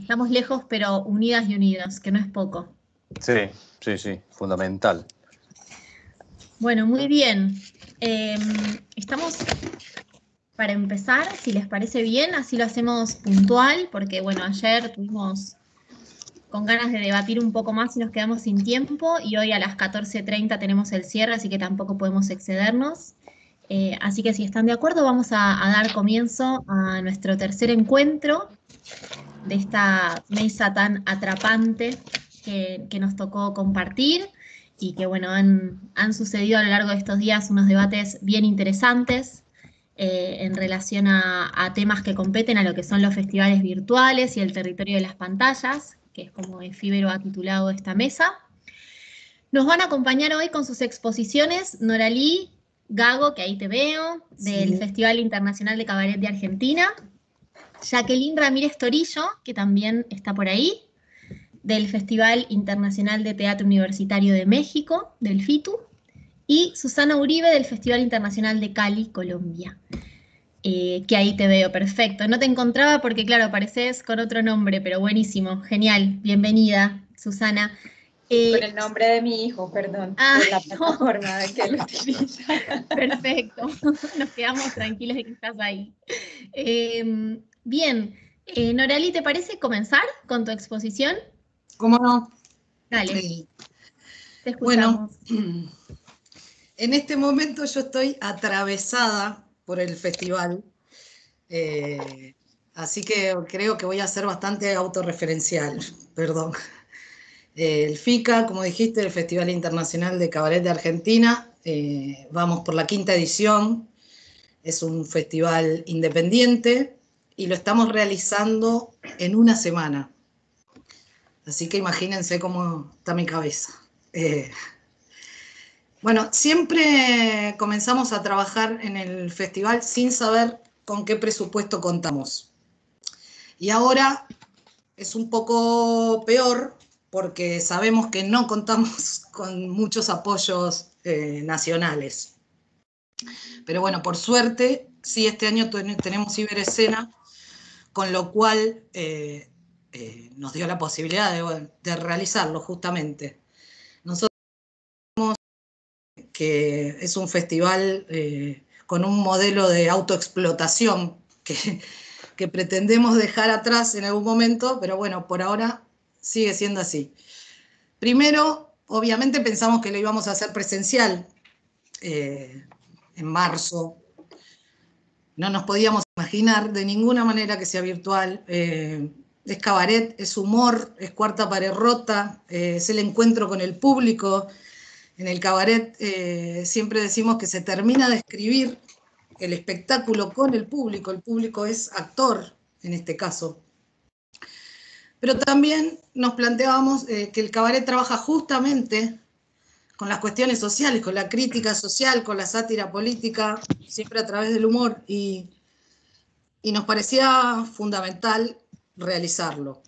Estamos lejos, pero unidas y unidos, que no es poco. Sí, sí, sí, fundamental. Bueno, muy bien. Estamos para empezar, si les parece bien, así lo hacemos puntual, porque bueno, ayer tuvimos con ganas de debatir un poco más y nos quedamos sin tiempo, y hoy a las 14:30 tenemos el cierre, así que tampoco podemos excedernos. Así que si están de acuerdo, vamos a dar comienzo a nuestro tercer encuentro de esta mesa tan atrapante que nos tocó compartir y que, bueno, han sucedido a lo largo de estos días unos debates bien interesantes en relación a temas que competen a lo que son los festivales virtuales y el territorio de las pantallas, que es como Efímero ha titulado esta mesa. Nos van a acompañar hoy con sus exposiciones Noralí Gago, que ahí te veo, del Sí. Festival Internacional de Cabaret de Argentina, Jacqueline Ramírez Torillo, que también está por ahí, del Festival Internacional de Teatro Universitario de México, del FITU, y Susana Uribe del Festival Internacional de Cali, Colombia. Que ahí te veo, perfecto. No te encontraba porque, claro, apareces con otro nombre, pero buenísimo, genial. Bienvenida, Susana. Con el nombre de mi hijo, perdón, por la plataforma de que lo utiliza. Perfecto, nos quedamos tranquilos de que estás ahí. Bien, Norali, ¿te parece comenzar con tu exposición? ¿Cómo no? Dale, te Bueno, escuchamos. en este momento yo estoy atravesada por el festival, así que creo que voy a ser bastante autorreferencial, perdón. El FICA, como dijiste, el Festival Internacional de Cabaret de Argentina, vamos por la 5ª edición, es un festival independiente y lo estamos realizando en una semana. Así que imagínense cómo está mi cabeza. Bueno, siempre comenzamos a trabajar en el festival sin saber con qué presupuesto contamos. Y ahora es un poco peor porque sabemos que no contamos con muchos apoyos nacionales. Pero bueno, por suerte, sí, este año tenemos Iberescena, con lo cual nos dio la posibilidad de realizarlo justamente. Nosotros que es un festival con un modelo de autoexplotación que pretendemos dejar atrás en algún momento, pero bueno, por ahora sigue siendo así. Primero, obviamente pensamos que lo íbamos a hacer presencial en marzo. No nos podíamos imaginar de ninguna manera que sea virtual. Es cabaret, es humor, es cuarta pared rota, es el encuentro con el público. En el cabaret siempre decimos que se termina de escribir el espectáculo con el público es actor en este caso. Pero también nos planteábamos que el cabaret trabaja justamente con las cuestiones sociales, con la crítica social, con la sátira política, siempre a través del humor, y nos parecía fundamental realizarlo.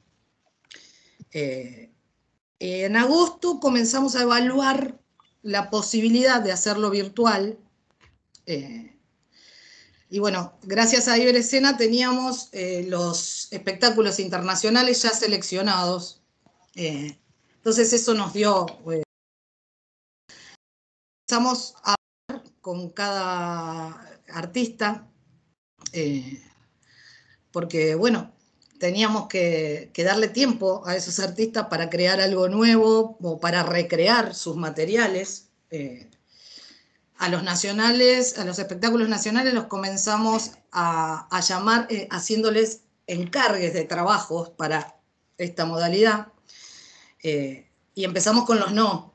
En agosto comenzamos a evaluar la posibilidad de hacerlo virtual, y bueno, gracias a Iberescena teníamos los espectáculos internacionales ya seleccionados, entonces eso nos dio, empezamos a hablar con cada artista, porque bueno, teníamos que darle tiempo a esos artistas para crear algo nuevo o para recrear sus materiales. A los nacionales, a los espectáculos nacionales los comenzamos a llamar haciéndoles encargues de trabajos para esta modalidad, y empezamos con los no.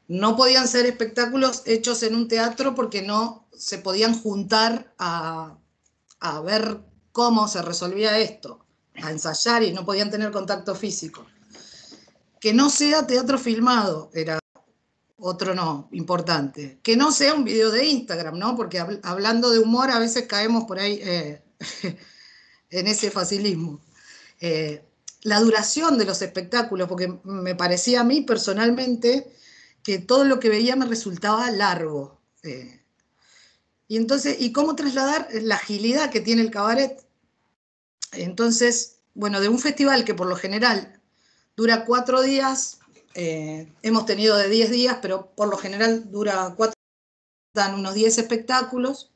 No podían ser espectáculos hechos en un teatro porque no se podían juntar a ver cómo se resolvía esto, a ensayar, y no podían tener contacto físico. Que no sea teatro filmado era otro no importante. Que no sea un video de Instagram, ¿no? Porque hablando de humor a veces caemos por ahí en ese facilismo. La duración de los espectáculos, porque me parecía a mí personalmente que todo lo que veía me resultaba largo. Y entonces, ¿y cómo trasladar la agilidad que tiene el cabaret? Entonces, bueno, de un festival que por lo general dura 4 días, hemos tenido de 10 días, pero por lo general dura 4, dan unos 10 espectáculos.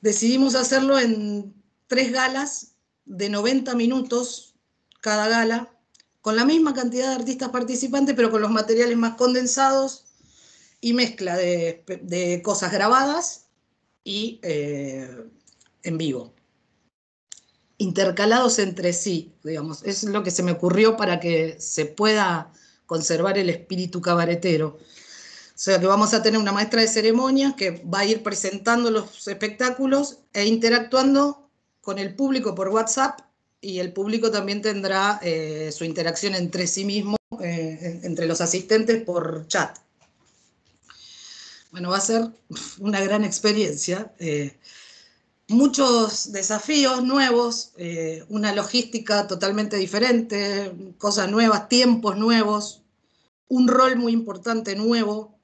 Decidimos hacerlo en 3 galas de 90 minutos cada gala, con la misma cantidad de artistas participantes, pero con los materiales más condensados y mezcla de cosas grabadas y en vivo, intercalados entre sí, digamos. Es lo que se me ocurrió para que se pueda conservar el espíritu cabaretero. O sea que vamos a tener una maestra de ceremonias que va a ir presentando los espectáculos e interactuando con el público por WhatsApp, y el público también tendrá su interacción entre sí mismo, entre los asistentes por chat. Bueno, va a ser una gran experiencia. Muchos desafíos nuevos, una logística totalmente diferente, cosas nuevas, tiempos nuevos, un rol muy importante nuevo.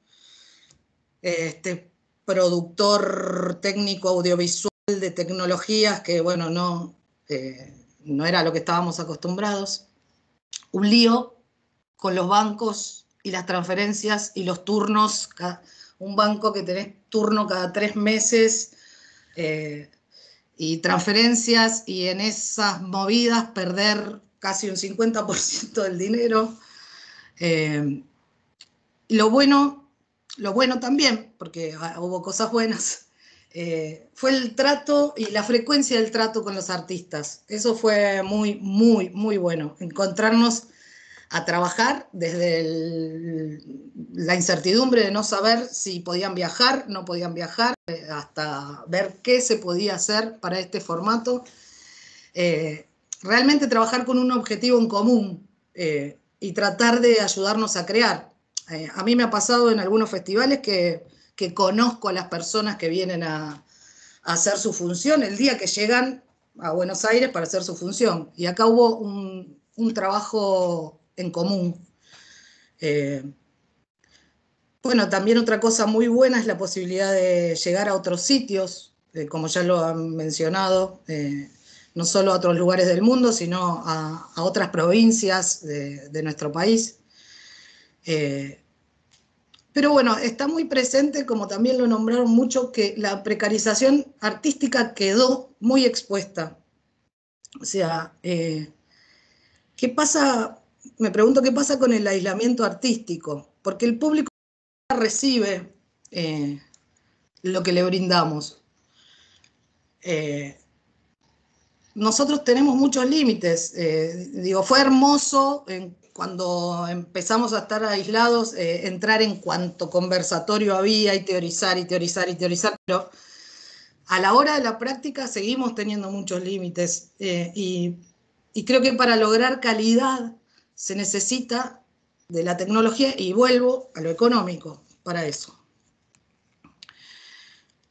Productor técnico audiovisual de tecnologías que, bueno, no era lo que estábamos acostumbrados. Un lío con los bancos y las transferencias y los turnos. Un banco que tenés turno cada 3 meses y transferencias, y en esas movidas perder casi un 50% del dinero. Lo bueno también, porque hubo cosas buenas, fue el trato y la frecuencia del trato con los artistas. Eso fue muy, muy, muy bueno. Encontrarnos a trabajar desde la incertidumbre de no saber si podían viajar, no podían viajar, hasta ver qué se podía hacer para este formato. Realmente trabajar con un objetivo en común y tratar de ayudarnos a crear. A mí me ha pasado en algunos festivales que conozco a las personas que vienen a hacer su función el día que llegan a Buenos Aires para hacer su función. Y acá hubo un trabajo en común. Bueno, también otra cosa muy buena es la posibilidad de llegar a otros sitios, como ya lo han mencionado, no solo a otros lugares del mundo, sino a otras provincias de nuestro país. Pero bueno, está muy presente, como también lo nombraron mucho, que la precarización artística quedó muy expuesta. O sea, ¿qué pasa? Me pregunto qué pasa con el aislamiento artístico, porque el público recibe lo que le brindamos. Nosotros tenemos muchos límites. Fue hermoso cuando empezamos a estar aislados, entrar en cuanto conversatorio había y teorizar y teorizar y teorizar, pero a la hora de la práctica seguimos teniendo muchos límites y creo que para lograr calidad se necesita de la tecnología, y vuelvo a lo económico para eso.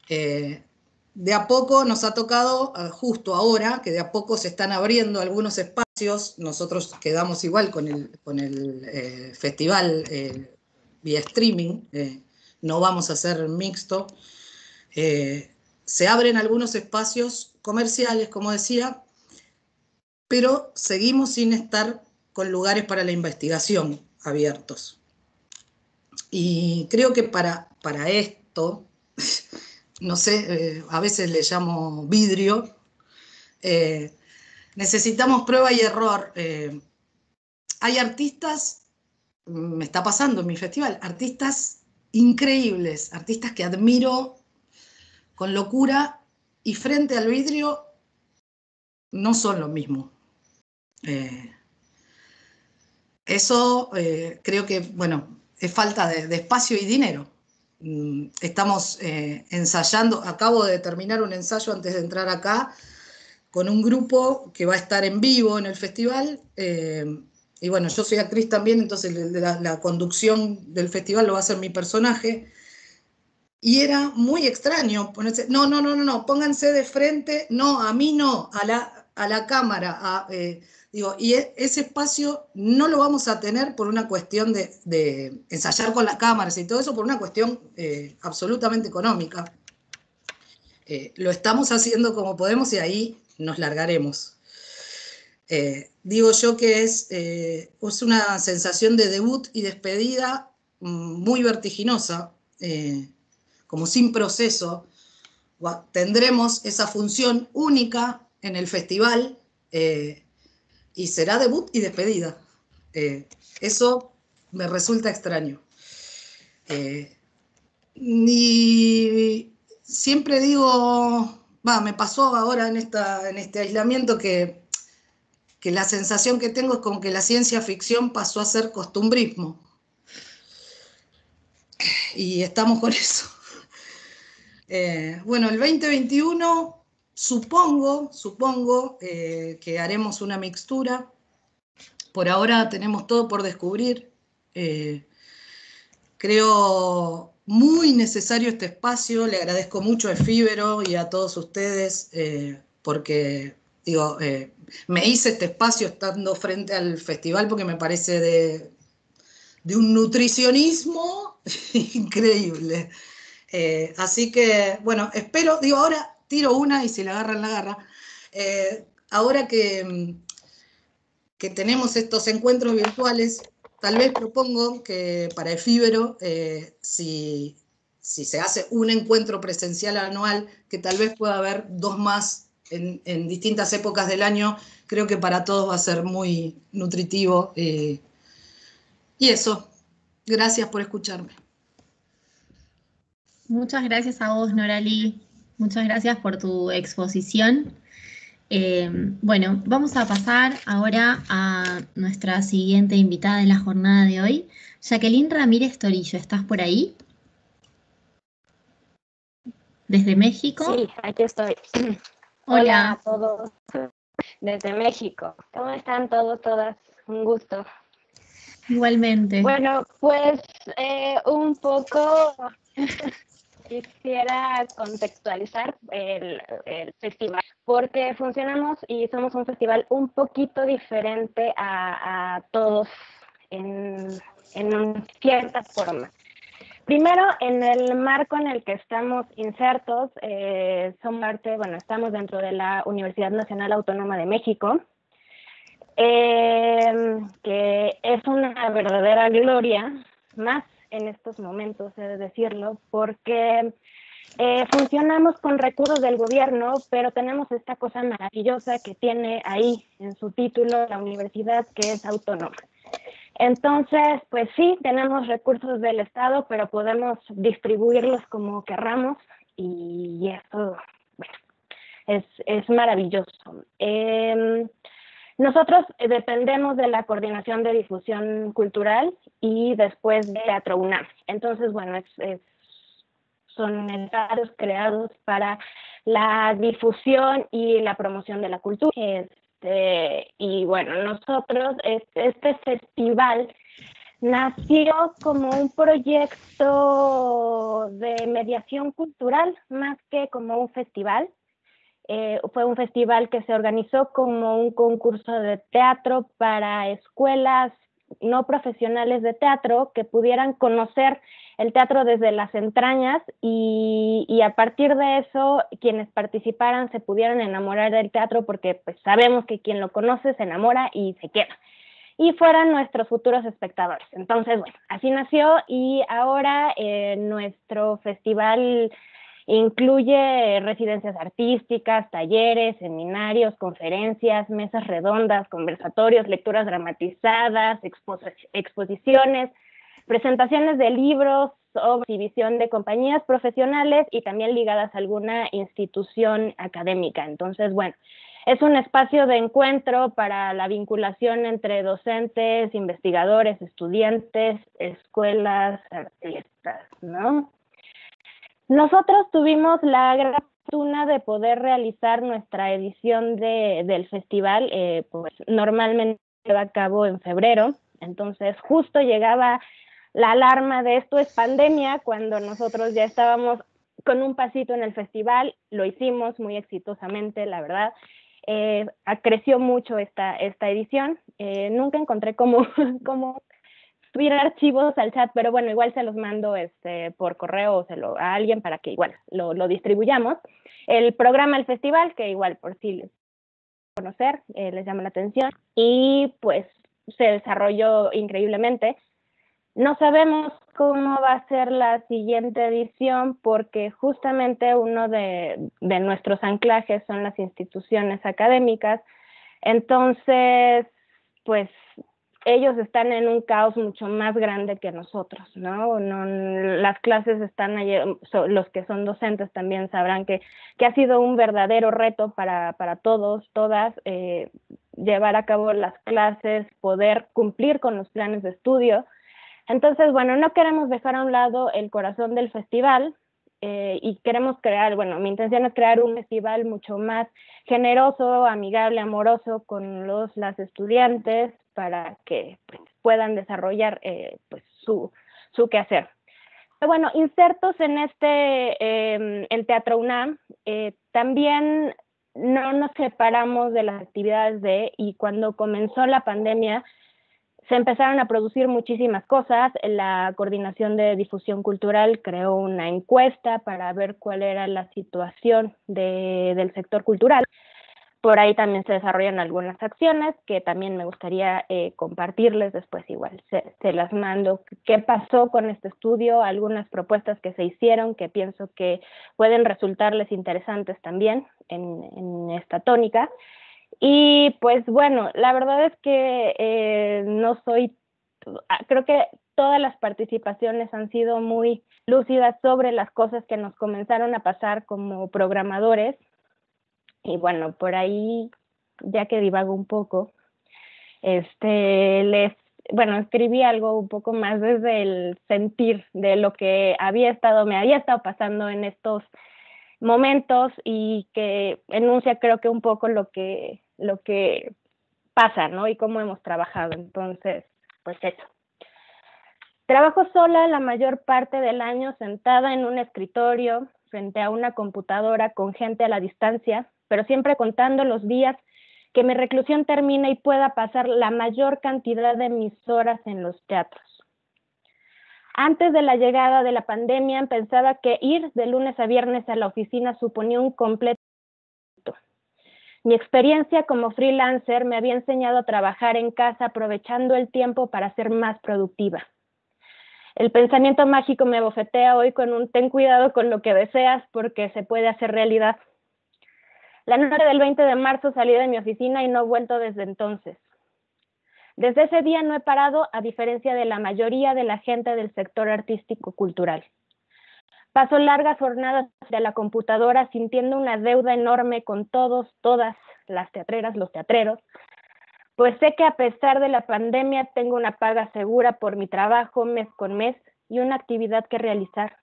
De a poco nos ha tocado, justo ahora, que de a poco se están abriendo algunos espacios. Nosotros quedamos igual con el festival vía streaming, no vamos a hacer mixto. Se abren algunos espacios comerciales, como decía, pero seguimos sin estar con lugares para la investigación abiertos. Y creo que para esto, no sé, a veces le llamo vidrio, necesitamos prueba y error. Hay artistas, me está pasando en mi festival, artistas increíbles, artistas que admiro con locura, y frente al vidrio no son lo mismo. Eso creo que, bueno, es falta de espacio y dinero. Estamos ensayando, acabo de terminar un ensayo antes de entrar acá, con un grupo que va a estar en vivo en el festival, y bueno, yo soy actriz también, entonces la conducción del festival lo va a hacer mi personaje, y era muy extraño ponerse, no, pónganse de frente, no, a mí no, a la cámara, y ese espacio no lo vamos a tener por una cuestión de ensayar con las cámaras y todo eso, por una cuestión absolutamente económica. Lo estamos haciendo como podemos y ahí nos largaremos. Digo yo que es una sensación de debut y despedida muy vertiginosa, como sin proceso. Tendremos esa función única en el festival y será debut y despedida. Eso me resulta extraño. Y siempre digo, me pasó ahora en este aislamiento que la sensación que tengo es como que la ciencia ficción pasó a ser costumbrismo. Y estamos con eso. Bueno, el 2021 supongo que haremos una mixtura. Por ahora tenemos todo por descubrir. Creo muy necesario este espacio. Le agradezco mucho a Efíbero y a todos ustedes porque, digo, me hice este espacio estando frente al festival porque me parece de un nutricionismo increíble. Así que, bueno, espero, digo, ahora tiro una y si la agarran, la agarra. Ahora que tenemos estos encuentros virtuales, tal vez propongo que para Efíbero, si se hace un encuentro presencial anual, que tal vez pueda haber 2 más en distintas épocas del año, creo que para todos va a ser muy nutritivo. Y eso, gracias por escucharme. Muchas gracias a vos, Norali. Muchas gracias por tu exposición. Bueno, vamos a pasar ahora a nuestra siguiente invitada de la jornada de hoy, Jacqueline Ramírez Torillo. ¿Estás por ahí? ¿Desde México? Sí, aquí estoy. Hola. Hola a todos desde México. ¿Cómo están todos, todas? Un gusto. Igualmente. Bueno, pues un poco quisiera contextualizar el festival, porque funcionamos y somos un festival un poquito diferente a todos en cierta forma. Primero, en el marco en el que estamos insertos, estamos dentro de la Universidad Nacional Autónoma de México, que es una verdadera gloria, más en estos momentos, he de decirlo, porque funcionamos con recursos del gobierno, pero tenemos esta cosa maravillosa que tiene ahí en su título la universidad, que es autónoma. Entonces, pues sí, tenemos recursos del Estado, pero podemos distribuirlos como querramos y eso, bueno, es maravilloso. Nosotros dependemos de la Coordinación de Difusión Cultural y después de Teatro UNAM. Entonces, bueno, son espacios creados para la difusión y la promoción de la cultura. Y bueno, nosotros, este festival nació como un proyecto de mediación cultural más que como un festival. Fue un festival que se organizó como un concurso de teatro para escuelas no profesionales de teatro que pudieran conocer el teatro desde las entrañas y a partir de eso quienes participaran se pudieran enamorar del teatro porque pues sabemos que quien lo conoce se enamora y se queda y fueran nuestros futuros espectadores. Entonces, bueno, así nació y ahora nuestro festival incluye residencias artísticas, talleres, seminarios, conferencias, mesas redondas, conversatorios, lecturas dramatizadas, exposiciones, presentaciones de libros o exhibición de compañías profesionales y también ligadas a alguna institución académica. Entonces, bueno, es un espacio de encuentro para la vinculación entre docentes, investigadores, estudiantes, escuelas, artistas, ¿no? Nosotros tuvimos la gran fortuna de poder realizar nuestra edición del festival, pues normalmente se va a cabo en febrero, entonces justo llegaba la alarma de esto es pandemia, cuando nosotros ya estábamos con un pasito en el festival, lo hicimos muy exitosamente, la verdad. Creció mucho esta edición, nunca encontré cómo subir archivos al chat, pero bueno, igual se los mando por correo a alguien para que igual lo distribuyamos. El programa del festival, que igual por si conocer, les llama la atención y pues se desarrolló increíblemente. No sabemos cómo va a ser la siguiente edición porque justamente uno de nuestros anclajes son las instituciones académicas. Entonces, pues ellos están en un caos mucho más grande que nosotros, ¿no? Las clases están allí, los que son docentes también sabrán que ha sido un verdadero reto para todos, todas, llevar a cabo las clases, poder cumplir con los planes de estudio. Entonces, bueno, no queremos dejar a un lado el corazón del festival y queremos crear, bueno, mi intención es crear un festival mucho más generoso, amigable, amoroso con las estudiantes para que pues, puedan desarrollar pues, su quehacer. Bueno, insertos en el Teatro UNAM, también no nos separamos de las actividades y cuando comenzó la pandemia, se empezaron a producir muchísimas cosas. La Coordinación de Difusión Cultural creó una encuesta para ver cuál era la situación del sector cultural. Por ahí también se desarrollan algunas acciones que también me gustaría compartirles después, igual se las mando. ¿Qué pasó con este estudio? Algunas propuestas que se hicieron que pienso que pueden resultarles interesantes también en esta tónica. Y pues bueno, la verdad es que creo que todas las participaciones han sido muy lúcidas sobre las cosas que nos comenzaron a pasar como programadores. Y bueno, por ahí, ya que divago un poco, escribí algo un poco más desde el sentir de lo que me había estado pasando en estos momentos y que enuncia creo que un poco lo que pasa, ¿no? Y cómo hemos trabajado. Entonces, pues eso. Trabajo sola la mayor parte del año sentada en un escritorio frente a una computadora con gente a la distancia, pero siempre contando los días que mi reclusión termine y pueda pasar la mayor cantidad de mis horas en los teatros. Antes de la llegada de la pandemia, pensaba que ir de lunes a viernes a la oficina suponía un completo. Mi experiencia como freelancer me había enseñado a trabajar en casa aprovechando el tiempo para ser más productiva. El pensamiento mágico me bofetea hoy con un ten cuidado con lo que deseas porque se puede hacer realidad. La noche del 20 de marzo salí de mi oficina y no he vuelto desde entonces. Desde ese día no he parado, a diferencia de la mayoría de la gente del sector artístico-cultural. Paso largas jornadas de la computadora sintiendo una deuda enorme con todas las teatreras, los teatreros, pues sé que a pesar de la pandemia tengo una paga segura por mi trabajo mes con mes y una actividad que realizar.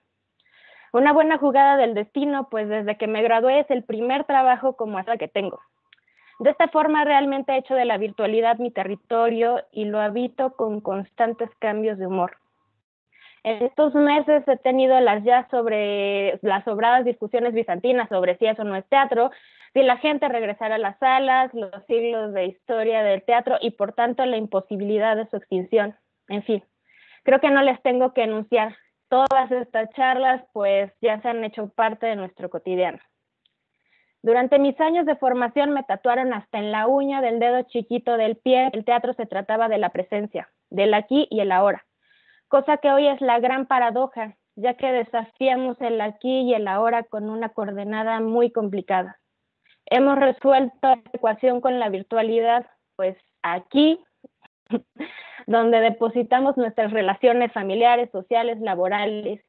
Una buena jugada del destino, pues desde que me gradué es el primer trabajo como asa que tengo. De esta forma realmente he hecho de la virtualidad mi territorio y lo habito con constantes cambios de humor. En estos meses he tenido las sobradas discusiones bizantinas sobre si eso no es teatro, si la gente regresara a las salas, los siglos de historia del teatro y por tanto la imposibilidad de su extinción. En fin, creo que no les tengo que enunciar. Todas estas charlas pues ya se han hecho parte de nuestro cotidiano. Durante mis años de formación me tatuaron hasta en la uña del dedo chiquito del pie. El teatro se trataba de la presencia, del aquí y el ahora, cosa que hoy es la gran paradoja, ya que desafiamos el aquí y el ahora con una coordenada muy complicada. Hemos resuelto la ecuación con la virtualidad, pues aquí, donde depositamos nuestras relaciones familiares, sociales, laborales,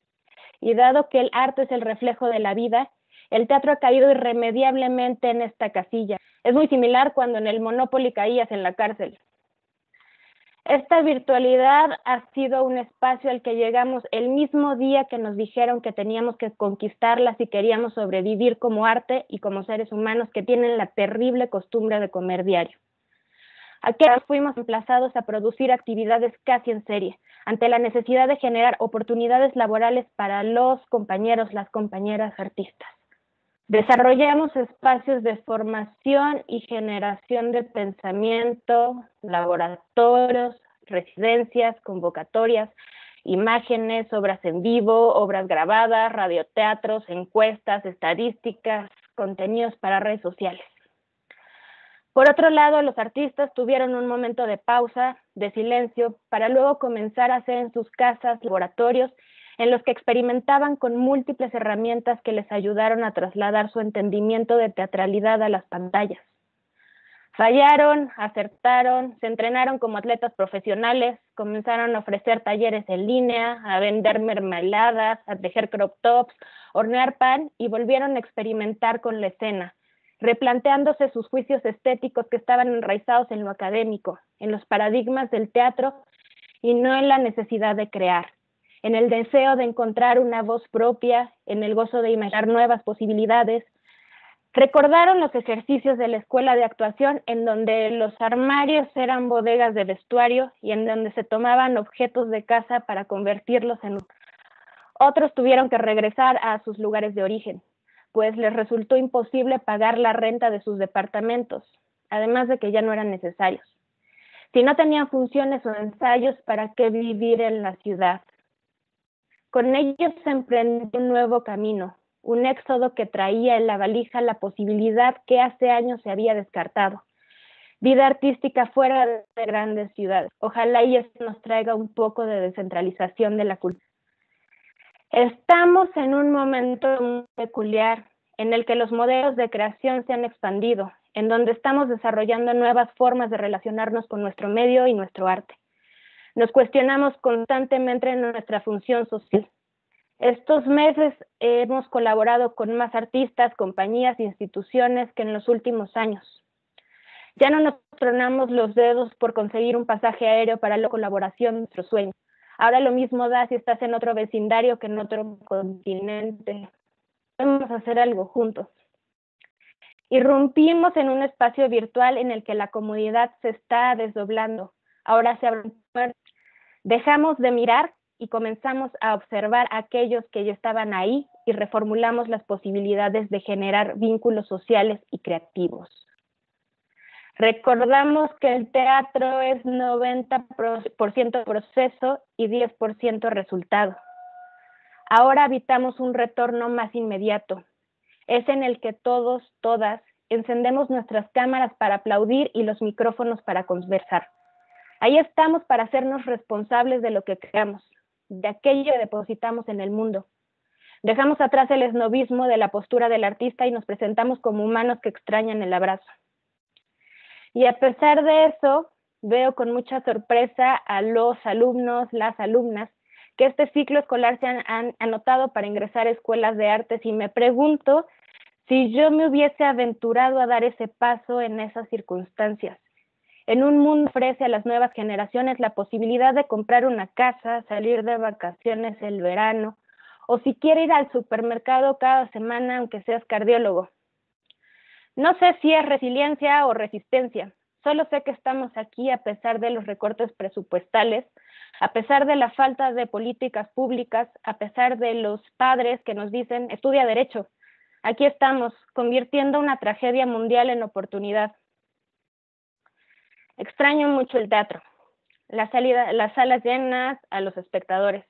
y dado que el arte es el reflejo de la vida, el teatro ha caído irremediablemente en esta casilla. Es muy similar cuando en el Monopoly caías en la cárcel. Esta virtualidad ha sido un espacio al que llegamos el mismo día que nos dijeron que teníamos que conquistarla si queríamos sobrevivir como arte y como seres humanos que tienen la terrible costumbre de comer diario. Aquí fuimos emplazados a producir actividades casi en serie, ante la necesidad de generar oportunidades laborales para los compañeros, las compañeras artistas. Desarrollamos espacios de formación y generación de pensamiento, laboratorios, residencias, convocatorias, imágenes, obras en vivo, obras grabadas, radioteatros, encuestas, estadísticas, contenidos para redes sociales. Por otro lado, los artistas tuvieron un momento de pausa, de silencio, para luego comenzar a hacer en sus casas laboratorios en los que experimentaban con múltiples herramientas que les ayudaron a trasladar su entendimiento de teatralidad a las pantallas. Fallaron, acertaron, se entrenaron como atletas profesionales, comenzaron a ofrecer talleres en línea, a vender mermeladas, a tejer crop tops, hornear pan y volvieron a experimentar con la escena, replanteándose sus juicios estéticos que estaban enraizados en lo académico, en los paradigmas del teatro y no en la necesidad de crear, en el deseo de encontrar una voz propia, en el gozo de imaginar nuevas posibilidades. Recordaron los ejercicios de la escuela de actuación en donde los armarios eran bodegas de vestuario y en donde se tomaban objetos de casa para convertirlos en... Otros tuvieron que regresar a sus lugares de origen, pues les resultó imposible pagar la renta de sus departamentos, además de que ya no eran necesarios. Si no tenían funciones o ensayos, ¿para qué vivir en la ciudad? Con ellos se emprendió un nuevo camino, un éxodo que traía en la valija la posibilidad que hace años se había descartado. Vida artística fuera de grandes ciudades. Ojalá y esto nos traiga un poco de descentralización de la cultura. Estamos en un momento muy peculiar en el que los modelos de creación se han expandido, en donde estamos desarrollando nuevas formas de relacionarnos con nuestro medio y nuestro arte. Nos cuestionamos constantemente en nuestra función social. Estos meses hemos colaborado con más artistas, compañías e instituciones que en los últimos años. Ya no nos tronamos los dedos por conseguir un pasaje aéreo para la colaboración de nuestros sueños. Ahora lo mismo da si estás en otro vecindario que en otro continente. Podemos hacer algo juntos. Irrumpimos en un espacio virtual en el que la comunidad se está desdoblando. Ahora se abren puertas. Dejamos de mirar y comenzamos a observar a aquellos que ya estaban ahí y reformulamos las posibilidades de generar vínculos sociales y creativos. Recordamos que el teatro es 90% proceso y 10% resultado. Ahora habitamos un retorno más inmediato. Es en el que todos, todas, encendemos nuestras cámaras para aplaudir y los micrófonos para conversar. Ahí estamos para hacernos responsables de lo que creamos, de aquello que depositamos en el mundo. Dejamos atrás el esnobismo de la postura del artista y nos presentamos como humanos que extrañan el abrazo. Y a pesar de eso, veo con mucha sorpresa a los alumnos, las alumnas, que este ciclo escolar se han anotado para ingresar a escuelas de artes y me pregunto si yo me hubiese aventurado a dar ese paso en esas circunstancias. En un mundo que ofrece a las nuevas generaciones la posibilidad de comprar una casa, salir de vacaciones el verano, o si quiere ir al supermercado cada semana aunque seas cardiólogo. No sé si es resiliencia o resistencia, solo sé que estamos aquí a pesar de los recortes presupuestales, a pesar de la falta de políticas públicas, a pesar de los padres que nos dicen, estudia Derecho. Aquí estamos, convirtiendo una tragedia mundial en oportunidad. Extraño mucho el teatro, las salas llenas, a los espectadores.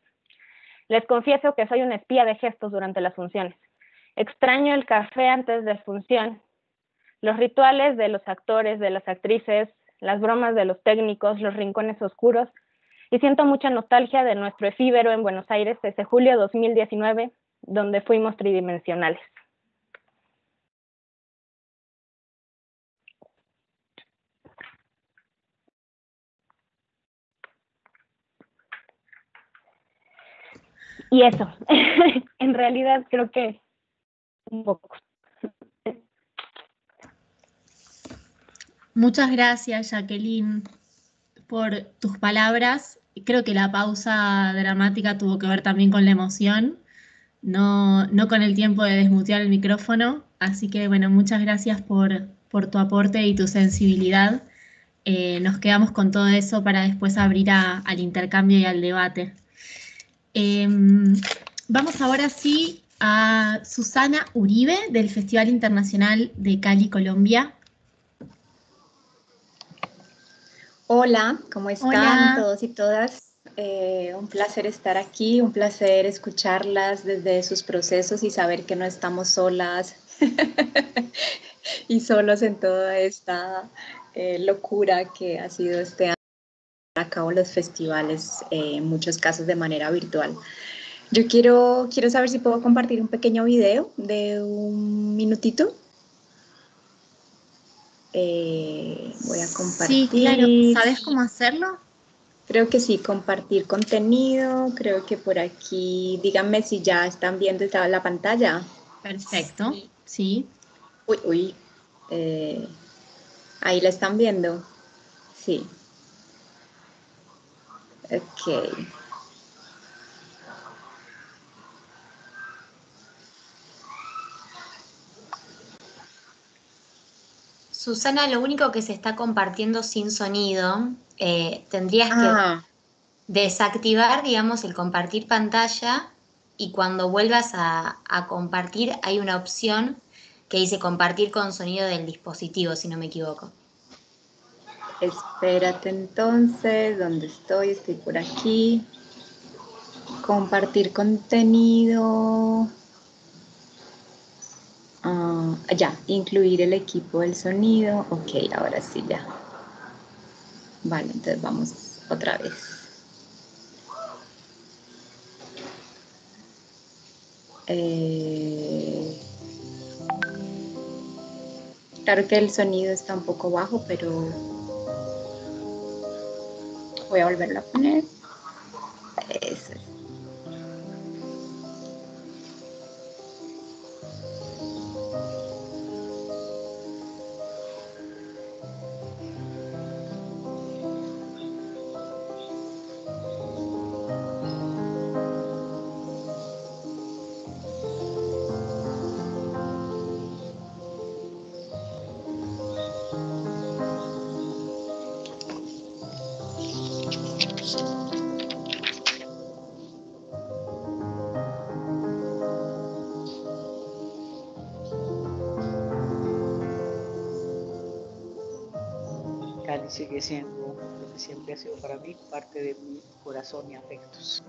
Les confieso que soy una espía de gestos durante las funciones. Extraño el café antes de función, los rituales de los actores, de las actrices, las bromas de los técnicos, los rincones oscuros, y siento mucha nostalgia de nuestro efímero en Buenos Aires desde julio de 2019, donde fuimos tridimensionales. Y eso, en realidad creo que un poco. Muchas gracias, Jacqueline, por tus palabras. Creo que la pausa dramática tuvo que ver también con la emoción, no con el tiempo de desmutear el micrófono. Así que, bueno, muchas gracias por tu aporte y tu sensibilidad. Nos quedamos con todo eso para después abrir al intercambio y al debate. Vamos ahora sí a Susana Uribe del Festival Internacional de Cali, Colombia. Hola, ¿cómo están Hola. todos y todas? Un placer estar aquí, un placer escucharlas desde sus procesos y saber que no estamos solas y solos en toda esta locura que ha sido este año a cabo los festivales, en muchos casos de manera virtual. Yo quiero saber si puedo compartir un pequeño video de 1 minutito. Voy a compartir. Sí, claro. ¿Sabes cómo hacerlo? Creo que sí, compartir contenido. Creo que por aquí, díganme si ya están viendo la pantalla. Perfecto, sí. Uy. Ahí la están viendo. Sí. Ok. Susana, lo único que se está compartiendo sin sonido, tendrías que desactivar, digamos, el compartir pantalla y cuando vuelvas a compartir hay una opción que dice compartir con sonido del dispositivo, si no me equivoco. Espérate entonces, ¿dónde estoy? Estoy por aquí. Compartir contenido. Ya, incluir el equipo del sonido. Ok, ahora sí ya. Vale, entonces vamos otra vez. Claro que el sonido está un poco bajo, pero voy a volverlo a poner. Eso es. Cali sigue siendo lo que siempre ha sido para mí, parte de mi corazón y afectos.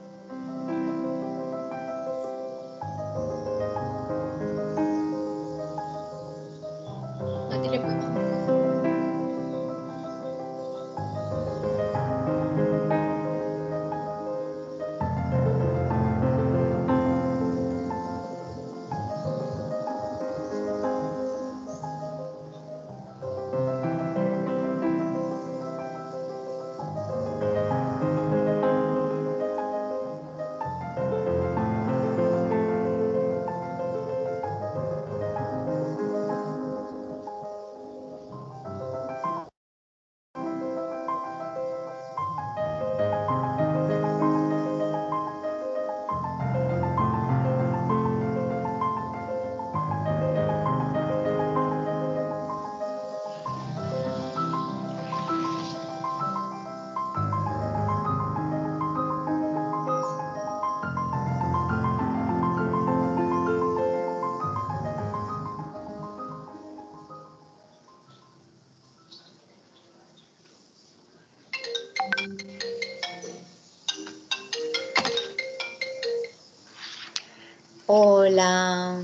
Hola.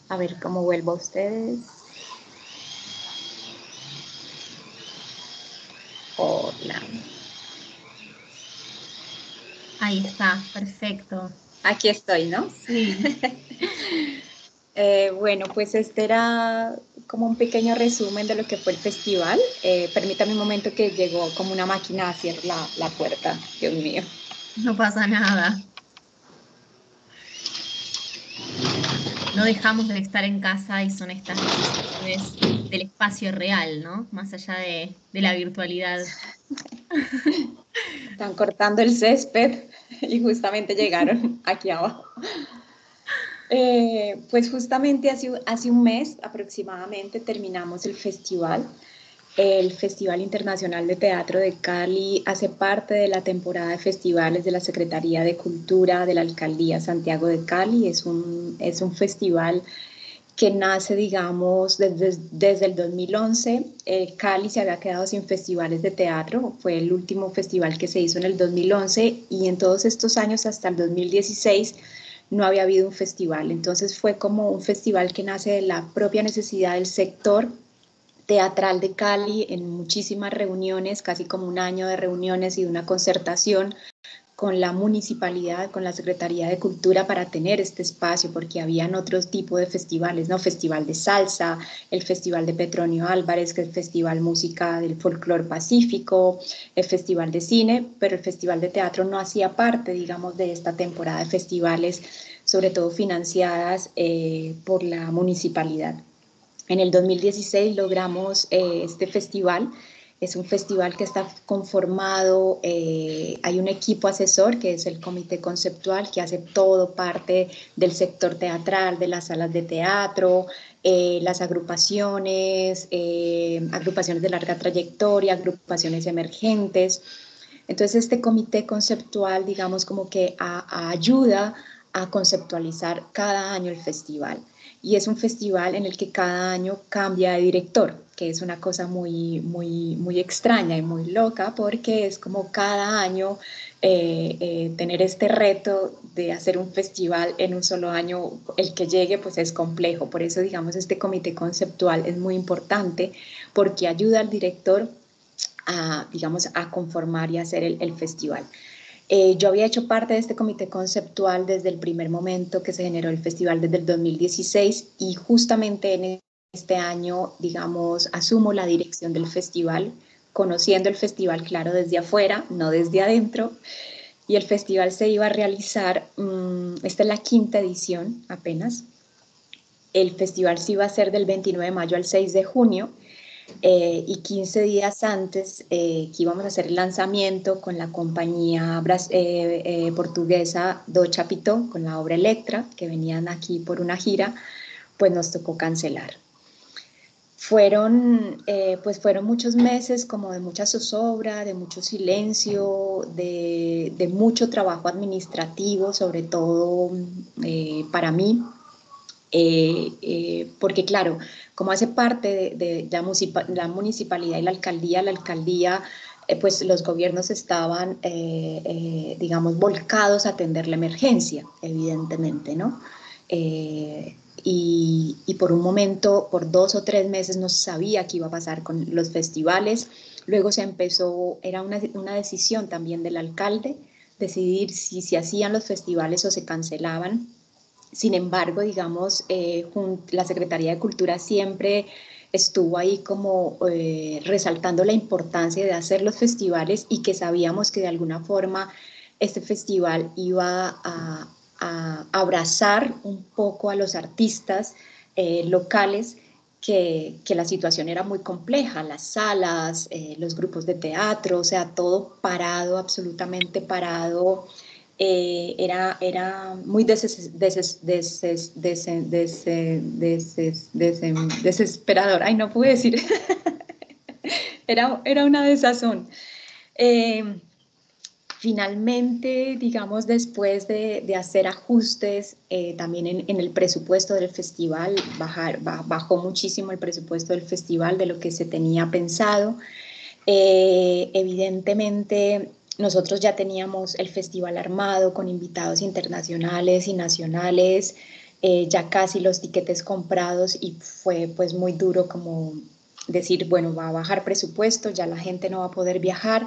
A ver cómo vuelvo a ustedes. Hola. Ahí está, perfecto. Aquí estoy, ¿no? Sí. Bueno, pues este era como un pequeño resumen de lo que fue el festival. Permítame un momento que llegó como una máquina a cerrar la puerta. Dios mío. No pasa nada. No dejamos de estar en casa y son estas decisiones del espacio real, ¿no? Más allá de la virtualidad. Están cortando el césped y justamente llegaron aquí abajo. Pues justamente hace un mes aproximadamente terminamos el festival. El Festival Internacional de Teatro de Cali hace parte de la temporada de festivales de la Secretaría de Cultura de la Alcaldía Santiago de Cali. Es un festival que nace, digamos, desde el 2011. Cali se había quedado sin festivales de teatro, fue el último festival que se hizo en el 2011 y en todos estos años hasta el 2016 no había habido un festival. Entonces fue como un festival que nace de la propia necesidad del sector teatral de Cali, en muchísimas reuniones, casi como un año de reuniones y de una concertación con la municipalidad, con la Secretaría de Cultura para tener este espacio, porque habían otros tipos de festivales, ¿no? Festival de salsa, el Festival de Petronio Álvarez, que es el Festival Música del Folclor Pacífico, el Festival de Cine, pero el Festival de Teatro no hacía parte, digamos, de esta temporada de festivales, sobre todo financiadas por la municipalidad. En el 2016 logramos este festival. Es un festival que está conformado, hay un equipo asesor que es el comité conceptual que hace todo parte del sector teatral, de las salas de teatro, las agrupaciones, agrupaciones de larga trayectoria, agrupaciones emergentes. Entonces este comité conceptual, digamos, como que ayuda a conceptualizar cada año el festival. Y es un festival en el que cada año cambia de director, que es una cosa muy extraña y muy loca, porque es como cada año tener este reto de hacer un festival en un solo año, el que llegue pues es complejo. Por eso, digamos, este comité conceptual es muy importante, porque ayuda al director a, digamos, a conformar y hacer el festival. Yo había hecho parte de este comité conceptual desde el primer momento que se generó el festival, desde el 2016, y justamente en este año, digamos, asumo la dirección del festival, conociendo el festival, claro, desde afuera, no desde adentro, y el festival se iba a realizar, esta es la 5ª edición apenas, el festival se iba a hacer del 29 de mayo al 6 de junio, y 15 días antes que íbamos a hacer el lanzamiento con la compañía portuguesa Do Chapitó, con la obra Electra, que venían aquí por una gira, pues nos tocó cancelar. Fueron muchos meses como de mucha zozobra, de mucho silencio, de mucho trabajo administrativo, sobre todo para mí, porque claro, como hace parte de la municipalidad y la alcaldía, pues los gobiernos estaban, digamos, volcados a atender la emergencia, evidentemente, ¿no? Y por un momento, por 2 o 3 meses, no se sabía qué iba a pasar con los festivales. Luego se empezó, era una decisión también del alcalde, decidir si se hacían los festivales o se cancelaban. Sin embargo, digamos, la Secretaría de Cultura siempre estuvo ahí como resaltando la importancia de hacer los festivales, y que sabíamos que de alguna forma este festival iba a abrazar un poco a los artistas locales, que la situación era muy compleja, las salas, los grupos de teatro, o sea, todo parado, absolutamente parado. Era muy desesperador. Ay, no pude decir. Era una desazón. Finalmente, digamos, después de hacer ajustes también en el presupuesto del festival, bajó muchísimo el presupuesto del festival de lo que se tenía pensado. Evidentemente, nosotros ya teníamos el festival armado con invitados internacionales y nacionales, ya casi los tiquetes comprados, y fue pues muy duro como decir, bueno, va a bajar presupuesto, ya la gente no va a poder viajar,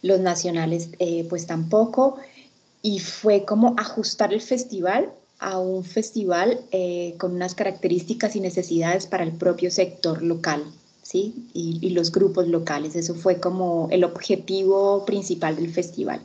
los nacionales pues tampoco, y fue como ajustar el festival a un festival con unas características y necesidades para el propio sector local, ¿sí? Y los grupos locales. Eso fue como el objetivo principal del festival.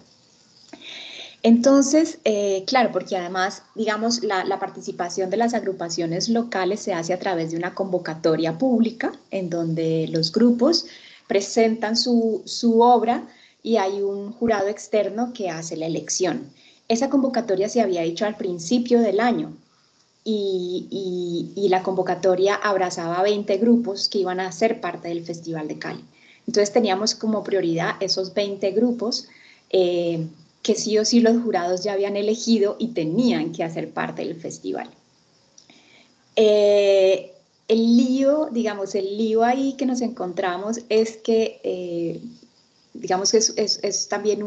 Entonces, claro, porque además, digamos, la participación de las agrupaciones locales se hace a través de una convocatoria pública en donde los grupos presentan su obra y hay un jurado externo que hace la elección. Esa convocatoria se había hecho al principio del año y la convocatoria abrazaba 20 grupos que iban a ser parte del Festival de Cali. Entonces teníamos como prioridad esos 20 grupos que sí o sí los jurados ya habían elegido y tenían que hacer parte del festival. El lío ahí que nos encontramos es que, digamos que es también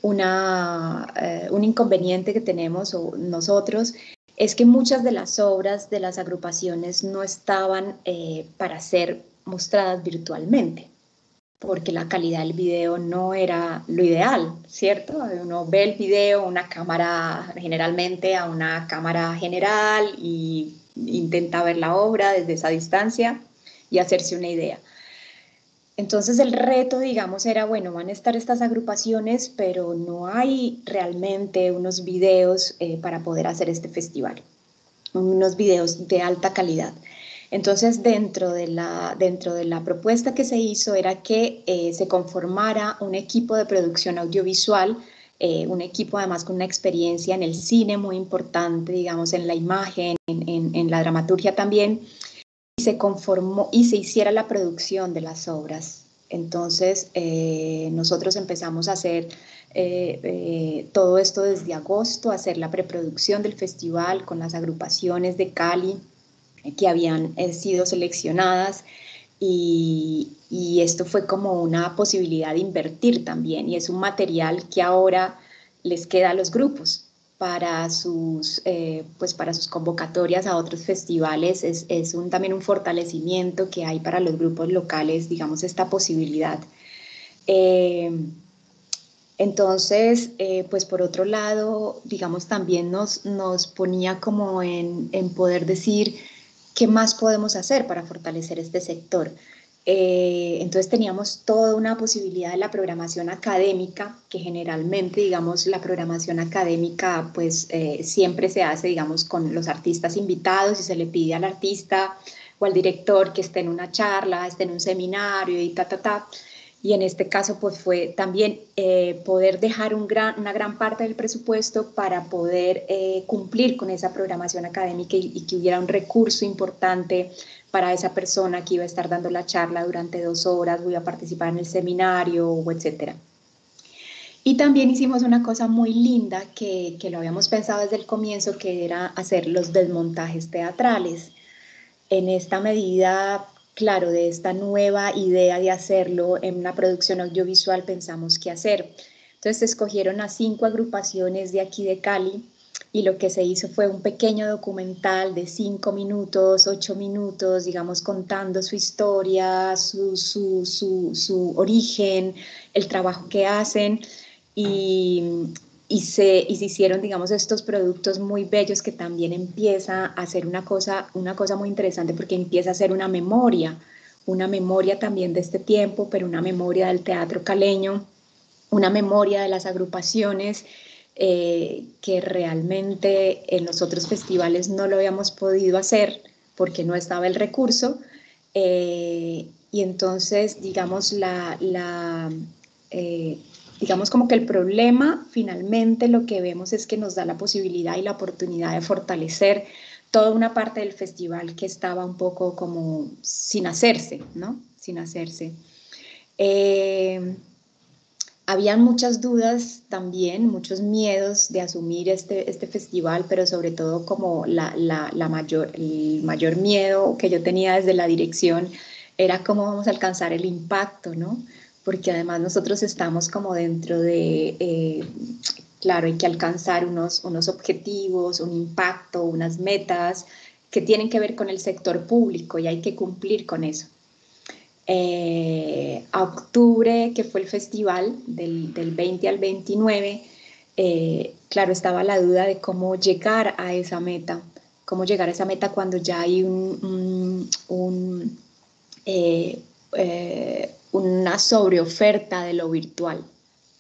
un inconveniente que tenemos nosotros es que muchas de las obras de las agrupaciones no estaban para ser mostradas virtualmente, porque la calidad del video no era lo ideal, ¿cierto? Uno ve el video, una cámara, generalmente a una cámara general, y intenta ver la obra desde esa distancia y hacerse una idea. Entonces el reto, digamos, era, bueno, van a estar estas agrupaciones, pero no hay realmente unos videos para poder hacer este festival, unos videos de alta calidad. Entonces, dentro de la propuesta que se hizo era que se conformara un equipo de producción audiovisual, un equipo además con una experiencia en el cine muy importante, digamos, en la imagen, en la dramaturgia también, y se conformó y se hiciera la producción de las obras. Entonces, nosotros empezamos a hacer todo esto desde agosto, a hacer la preproducción del festival con las agrupaciones de Cali que habían sido seleccionadas, y esto fue como una posibilidad de invertir también, y es un material que ahora les queda a los grupos para sus convocatorias a otros festivales. Es también un fortalecimiento que hay para los grupos locales, digamos, esta posibilidad. Entonces, pues por otro lado, digamos, también nos ponía como en poder decir qué más podemos hacer para fortalecer este sector. Entonces teníamos toda una posibilidad de la programación académica, que generalmente, digamos, la programación académica pues siempre se hace, digamos, con los artistas invitados, y se le pide al artista o al director que esté en una charla, esté en un seminario y Y en este caso pues fue también poder dejar una gran parte del presupuesto para poder cumplir con esa programación académica, y que hubiera un recurso importante para esa persona que iba a estar dando la charla durante 2 horas, voy a participar en el seminario, o etcétera. Y también hicimos una cosa muy linda que lo habíamos pensado desde el comienzo, que era hacer los desmontajes teatrales. En esta medida, claro, de esta nueva idea de hacerlo en una producción audiovisual, pensamos qué hacer. Entonces escogieron a 5 agrupaciones de aquí de Cali, y lo que se hizo fue un pequeño documental de 5 minutos, 8 minutos, digamos, contando su historia, su origen, el trabajo que hacen, y se hicieron, digamos, estos productos muy bellos, que también empieza a ser una cosa muy interesante, porque empieza a ser una memoria también de este tiempo, pero una memoria del teatro caleño, una memoria de las agrupaciones, que realmente en los otros festivales no lo habíamos podido hacer porque no estaba el recurso, y entonces, digamos, digamos como que el problema finalmente lo que vemos es que nos da la posibilidad y la oportunidad de fortalecer toda una parte del festival que estaba un poco como sin hacerse, ¿no? Sin hacerse. Habían muchas dudas también, muchos miedos de asumir este festival, pero sobre todo como el mayor miedo que yo tenía desde la dirección era cómo vamos a alcanzar el impacto, ¿no? Porque además nosotros estamos como dentro de, claro, hay que alcanzar unos objetivos, un impacto, unas metas que tienen que ver con el sector público, y hay que cumplir con eso. A octubre, que fue el festival del 20 al 29, claro, estaba la duda de cómo llegar a esa meta, cuando ya hay una sobreoferta de lo virtual,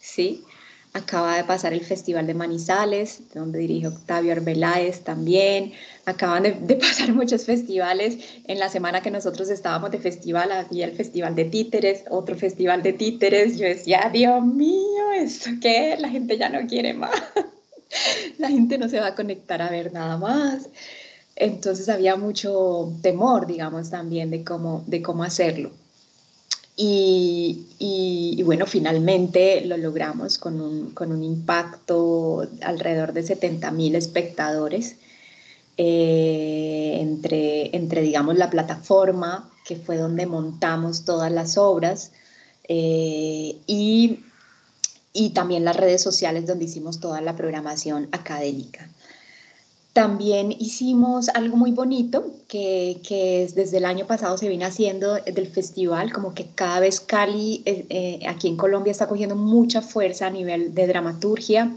¿sí? Acaba de pasar el Festival de Manizales, donde dirige Octavio Arbeláez también. Acaban de pasar muchos festivales. En la semana que nosotros estábamos de festival, había el Festival de Títeres, otro Festival de Títeres. Yo decía, Dios mío, ¿esto qué? La gente ya no quiere más. La gente no se va a conectar a ver nada más. Entonces había mucho temor, digamos, también de cómo hacerlo. Y bueno, finalmente lo logramos con un impacto alrededor de 70.000 espectadores, entre, digamos, la plataforma, que fue donde montamos todas las obras, y y también las redes sociales donde hicimos toda la programación académica. También hicimos algo muy bonito que desde el año pasado se viene haciendo del festival, como que cada vez Cali aquí en Colombia está cogiendo mucha fuerza a nivel de dramaturgia.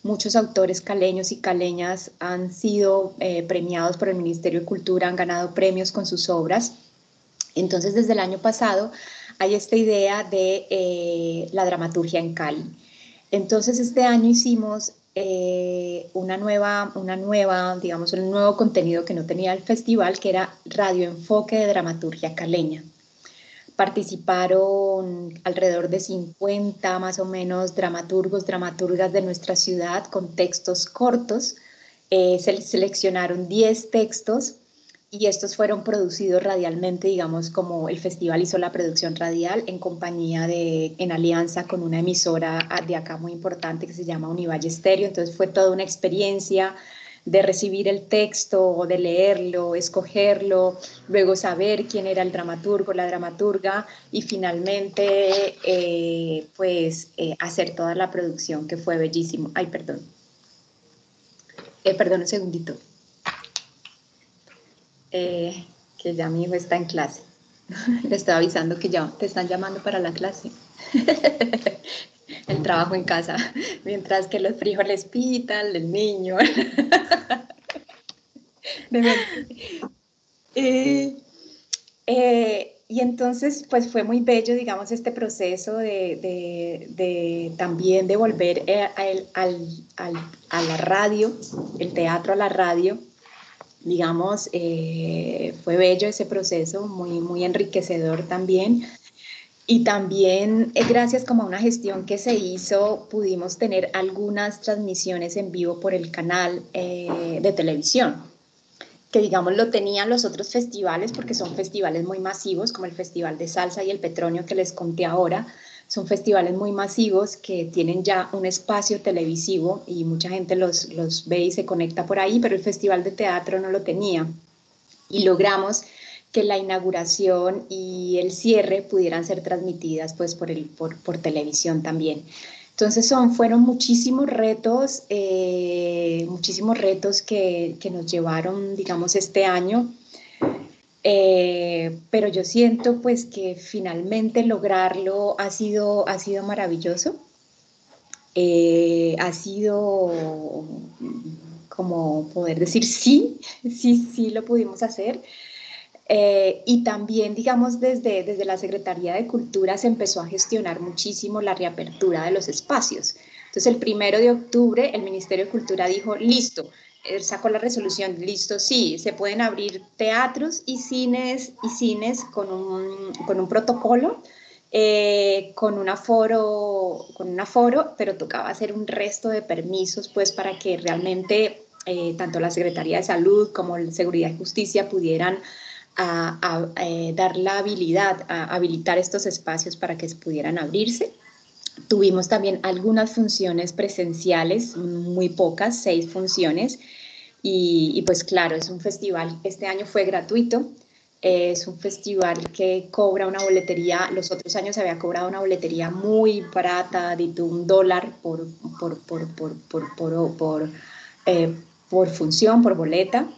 Muchos autores caleños y caleñas han sido premiados por el Ministerio de Cultura, han ganado premios con sus obras. Entonces, desde el año pasado hay esta idea de la dramaturgia en Cali. Entonces, este año hicimos una nueva, digamos, un nuevo contenido que no tenía el festival, que era Radio Enfoque de Dramaturgia Caleña. Participaron alrededor de 50 más o menos dramaturgos, dramaturgas de nuestra ciudad con textos cortos. Se seleccionaron 10 textos y estos fueron producidos radialmente, digamos, como el festival hizo la producción radial en compañía en alianza con una emisora de acá muy importante que se llama Univalle Estéreo. Entonces fue toda una experiencia de recibir el texto, de leerlo, escogerlo, luego saber quién era el dramaturgo, la dramaturga y finalmente hacer toda la producción, que fue bellísimo. Ay, perdón. Perdón un segundito. Que ya mi hijo está en clase. Le estoy avisando que ya te están llamando para la clase. El trabajo en casa, mientras que los frijoles pitan, el niño. Y entonces, pues fue muy bello, digamos, este proceso de también de volver a la radio, el teatro a la radio. Digamos, fue bello ese proceso, muy, muy enriquecedor también. Y también, gracias como a una gestión que se hizo, pudimos tener algunas transmisiones en vivo por el canal de televisión, que digamos lo tenían los otros festivales, porque son festivales muy masivos, como el Festival de Salsa y el Petronio que les conté ahora. Son festivales muy masivos que tienen ya un espacio televisivo y mucha gente los ve y se conecta por ahí, pero el Festival de Teatro no lo tenía. Y logramos que la inauguración y el cierre pudieran ser transmitidas pues, por televisión también. Entonces fueron muchísimos retos que nos llevaron, digamos, este año. Pero yo siento pues que finalmente lograrlo ha sido maravilloso. Ha sido como poder decir sí lo pudimos hacer. Y también, digamos, desde la Secretaría de Cultura se empezó a gestionar muchísimo la reapertura de los espacios. Entonces, el 1 de octubre, el Ministerio de Cultura dijo, listo, sacó la resolución, listo, sí, se pueden abrir teatros y cines con un protocolo, con un aforo, pero tocaba hacer un resto de permisos, pues, para que realmente tanto la Secretaría de Salud como la Seguridad y Justicia pudieran dar la habilidad, a habilitar estos espacios para que pudieran abrirse. Tuvimos también algunas funciones presenciales, muy pocas, 6 funciones, y pues claro, es un festival, este año fue gratuito, es un festival que cobra una boletería, los otros años se había cobrado una boletería muy barata, de $1 por función, por boleta.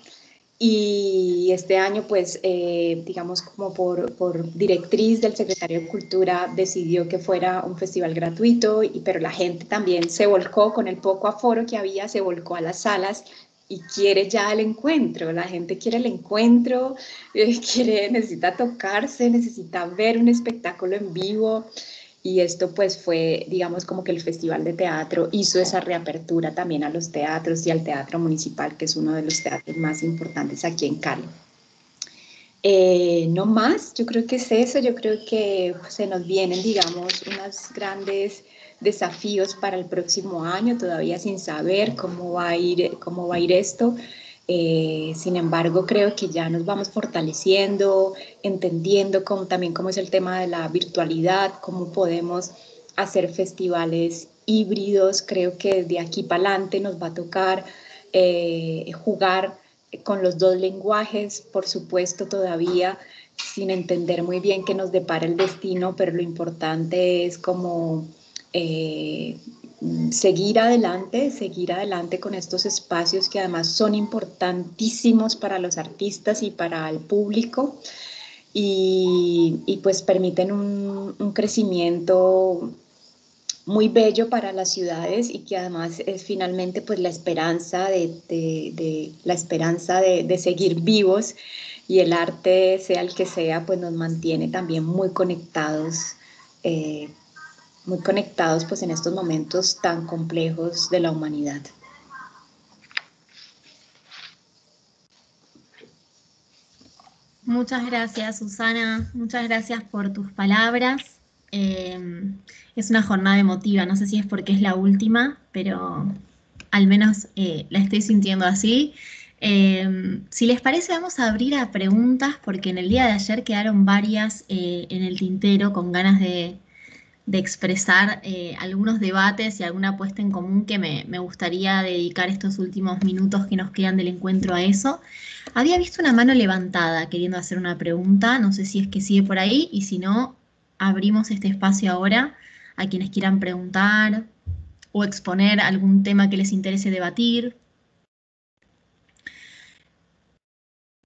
Y este año, pues, digamos, como por directriz del Secretario de Cultura, decidió que fuera un festival gratuito, pero la gente también se volcó con el poco aforo que había, se volcó a las salas y quiere ya el encuentro. La gente quiere el encuentro, necesita tocarse, necesita ver un espectáculo en vivo. Y esto pues fue, digamos, como que el Festival de Teatro hizo esa reapertura también a los teatros y al Teatro Municipal, que es uno de los teatros más importantes aquí en Cali. No más, yo creo que es eso, yo creo que se nos vienen, digamos, unos grandes desafíos para el próximo año, todavía sin saber cómo va a ir esto. Sin embargo, creo que ya nos vamos fortaleciendo, entendiendo también cómo es el tema de la virtualidad, cómo podemos hacer festivales híbridos. Creo que de aquí para adelante nos va a tocar jugar con los 2 lenguajes, por supuesto, todavía sin entender muy bien qué nos depara el destino, pero lo importante es como seguir adelante con estos espacios que además son importantísimos para los artistas y para el público y pues permiten un crecimiento muy bello para las ciudades y que además es finalmente pues la esperanza de seguir vivos, y el arte, sea el que sea, pues nos mantiene también muy conectados pues en estos momentos tan complejos de la humanidad. Muchas gracias, Susana. Muchas gracias por tus palabras. Es una jornada emotiva, no sé si es porque es la última, pero al menos la estoy sintiendo así. Si les parece, vamos a abrir a preguntas, porque en el día de ayer quedaron varias en el tintero con ganas de expresar algunos debates y alguna puesta en común que me gustaría dedicar estos últimos minutos que nos quedan del encuentro a eso. Había visto una mano levantada queriendo hacer una pregunta, no sé si es que sigue por ahí, y si no, abrimos este espacio ahora a quienes quieran preguntar o exponer algún tema que les interese debatir.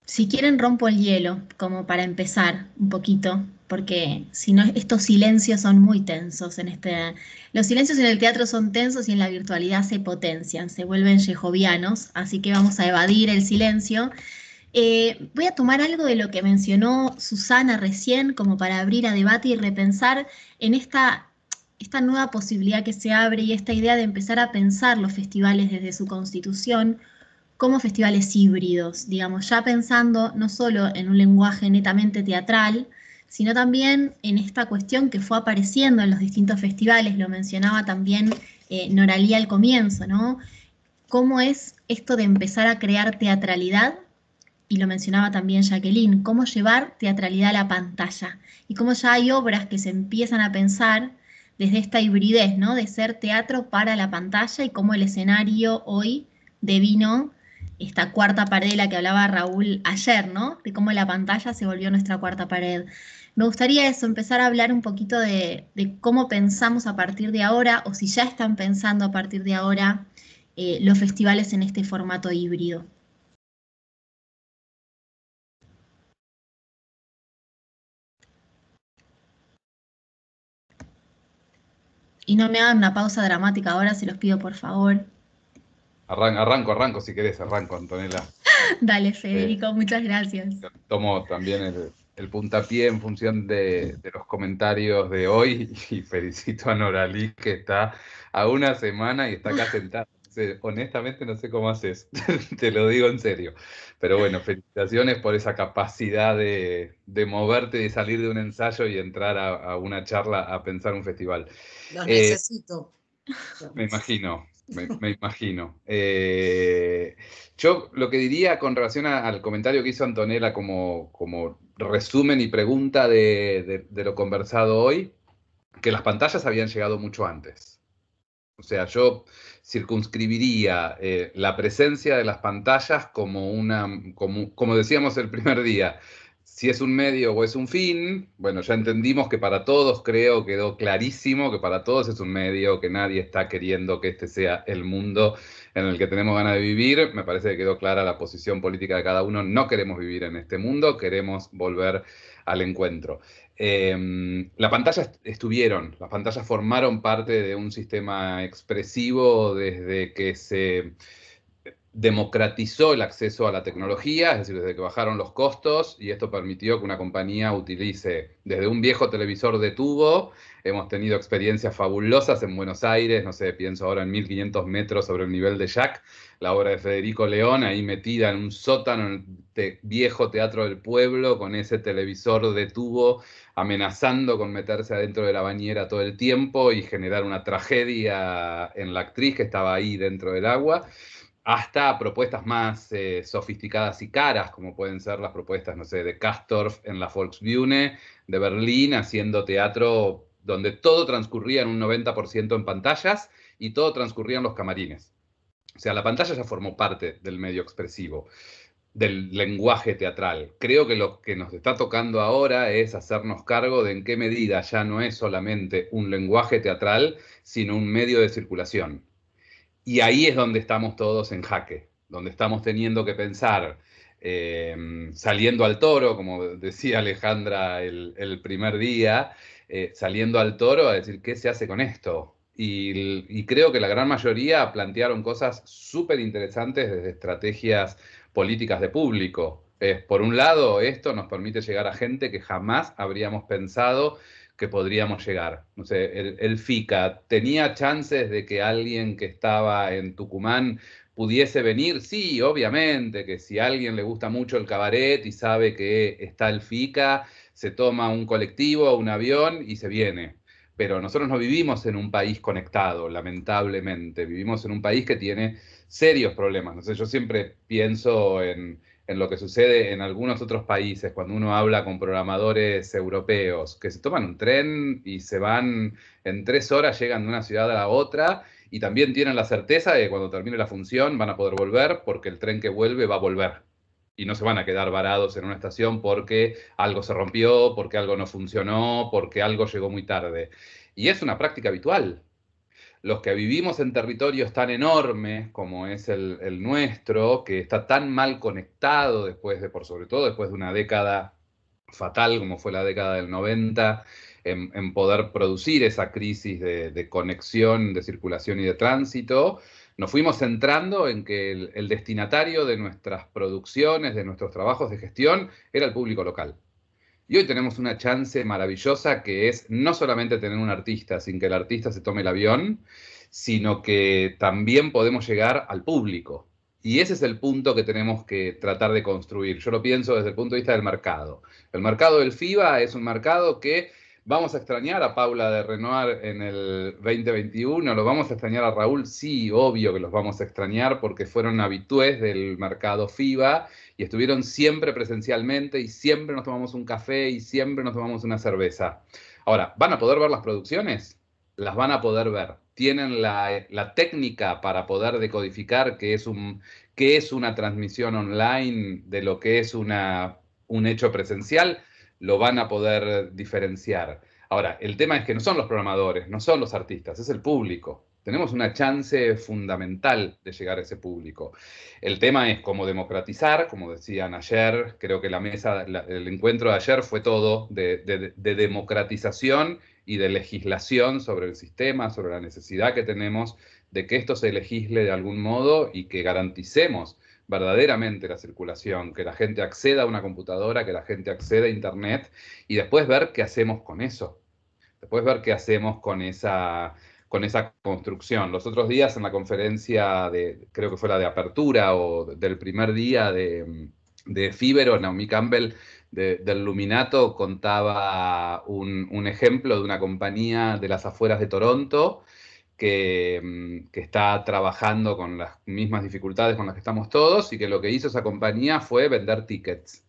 Si quieren, rompo el hielo, como para empezar un poquito, porque si no, estos silencios son muy tensos Los silencios en el teatro son tensos y en la virtualidad se potencian, se vuelven yehovianos, así que vamos a evadir el silencio. Voy a tomar algo de lo que mencionó Susana recién, como para abrir a debate y repensar en esta nueva posibilidad que se abre y esta idea de empezar a pensar los festivales desde su constitución como festivales híbridos, digamos, ya pensando no solo en un lenguaje netamente teatral, sino también en esta cuestión que fue apareciendo en los distintos festivales, lo mencionaba también Noralía al comienzo, ¿no? ¿Cómo es esto de empezar a crear teatralidad? Y lo mencionaba también Jacqueline, cómo llevar teatralidad a la pantalla, y cómo ya hay obras que se empiezan a pensar desde esta hibridez, ¿no? De ser teatro para la pantalla, y cómo el escenario hoy devino esta cuarta pared de la que hablaba Raúl ayer, ¿no? De cómo la pantalla se volvió nuestra cuarta pared. Me gustaría eso, empezar a hablar un poquito de cómo pensamos a partir de ahora, o si ya están pensando a partir de ahora, los festivales en este formato híbrido. Y no me hagan una pausa dramática ahora, se los pido por favor. Arranco si querés, Antonella. Dale, Federico, muchas gracias. Tomo también el puntapié en función de los comentarios de hoy y felicito a Noralí, que está a una semana y está acá sentada. Honestamente no sé cómo haces, te lo digo en serio. Pero bueno, felicitaciones por esa capacidad de moverte, de salir de un ensayo y entrar a una charla a pensar un festival. Los necesito. Me imagino. Me imagino. Yo lo que diría con relación al comentario que hizo Antonella como resumen y pregunta de lo conversado hoy, que las pantallas habían llegado mucho antes. O sea, yo circunscribiría la presencia de las pantallas como decíamos el primer día, si es un medio o es un fin. Bueno, ya entendimos que para todos, creo, quedó clarísimo que para todos es un medio, que nadie está queriendo que este sea el mundo en el que tenemos ganas de vivir. Me parece que quedó clara la posición política de cada uno. No queremos vivir en este mundo, queremos volver al encuentro. Las pantallas formaron parte de un sistema expresivo desde que se democratizó el acceso a la tecnología, es decir, desde que bajaron los costos, y esto permitió que una compañía utilice desde un viejo televisor de tubo. Hemos tenido experiencias fabulosas en Buenos Aires, no sé, pienso ahora en 1500 metros sobre el nivel de Jack, la obra de Federico León, ahí metida en un sótano en el viejo Teatro del Pueblo, con ese televisor de tubo amenazando con meterse adentro de la bañera todo el tiempo y generar una tragedia en la actriz que estaba ahí dentro del agua, hasta propuestas más sofisticadas y caras, como pueden ser las propuestas, no sé, de Castorf en la Volksbühne de Berlín, haciendo teatro donde todo transcurría en un 90% en pantallas y todo transcurría en los camarines. O sea, la pantalla ya formó parte del medio expresivo. del lenguaje teatral. Creo que lo que nos está tocando ahora es hacernos cargo de en qué medida ya no es solamente un lenguaje teatral, sino un medio de circulación. Y ahí es donde estamos todos en jaque, donde estamos teniendo que pensar, saliendo al toro, como decía Alejandra el primer día, saliendo al toro a decir, ¿qué se hace con esto? Y creo que la gran mayoría plantearon cosas súper interesantes desde estrategias políticas de público. Por un lado, esto nos permite llegar a gente que jamás habríamos pensado que podríamos llegar. No sé, el FICA, ¿tenía chances de que alguien que estaba en Tucumán pudiese venir? Sí, obviamente, que si a alguien le gusta mucho el cabaret y sabe que está el FICA, se toma un colectivo, un avión y se viene. Pero nosotros no vivimos en un país conectado, lamentablemente. Vivimos en un país que tiene serios problemas. No sé, yo siempre pienso en lo que sucede en algunos otros países, cuando uno habla con programadores europeos, que se toman un tren y se van en 3 horas, llegan de una ciudad a la otra, y también tienen la certeza de que cuando termine la función van a poder volver, porque el tren que vuelve va a volver. Y no se van a quedar varados en una estación porque algo se rompió, porque algo no funcionó, porque algo llegó muy tarde. Y es una práctica habitual. Los que vivimos en territorios tan enormes como es el nuestro, que está tan mal conectado sobre todo después de una década fatal como fue la década del 90, en poder producir esa crisis de conexión, de circulación y de tránsito, nos fuimos centrando en que el destinatario de nuestras producciones, de nuestros trabajos de gestión, era el público local. Y hoy tenemos una chance maravillosa que es no solamente tener un artista sin que el artista se tome el avión, sino que también podemos llegar al público. Y ese es el punto que tenemos que tratar de construir. Yo lo pienso desde el punto de vista del mercado. El mercado del FIBA es un mercado que vamos a extrañar a Paula de Renoir en el 2021, lo vamos a extrañar a Raúl, sí, obvio que los vamos a extrañar porque fueron habitués del mercado FIBA y estuvieron siempre presencialmente y siempre nos tomamos un café y siempre nos tomamos una cerveza. Ahora, ¿van a poder ver las producciones? Las van a poder ver. Tienen la técnica para poder decodificar qué es una transmisión online de lo que es un hecho presencial, lo van a poder diferenciar. Ahora, el tema es que no son los programadores, no son los artistas, es el público. Tenemos una chance fundamental de llegar a ese público. El tema es cómo democratizar, como decían ayer, creo que el encuentro de ayer fue todo de democratización y de legislación sobre el sistema, sobre la necesidad que tenemos de que esto se legisle de algún modo y que garanticemos verdaderamente la circulación, que la gente acceda a una computadora, que la gente acceda a internet y después ver qué hacemos con eso. Después ver qué hacemos con esa construcción. Los otros días en la conferencia creo que fue la de apertura o del primer día de Fibero, Naomi Campbell del Luminato contaba un ejemplo de una compañía de las afueras de Toronto que está trabajando con las mismas dificultades con las que estamos todos y que lo que hizo esa compañía fue vender tickets.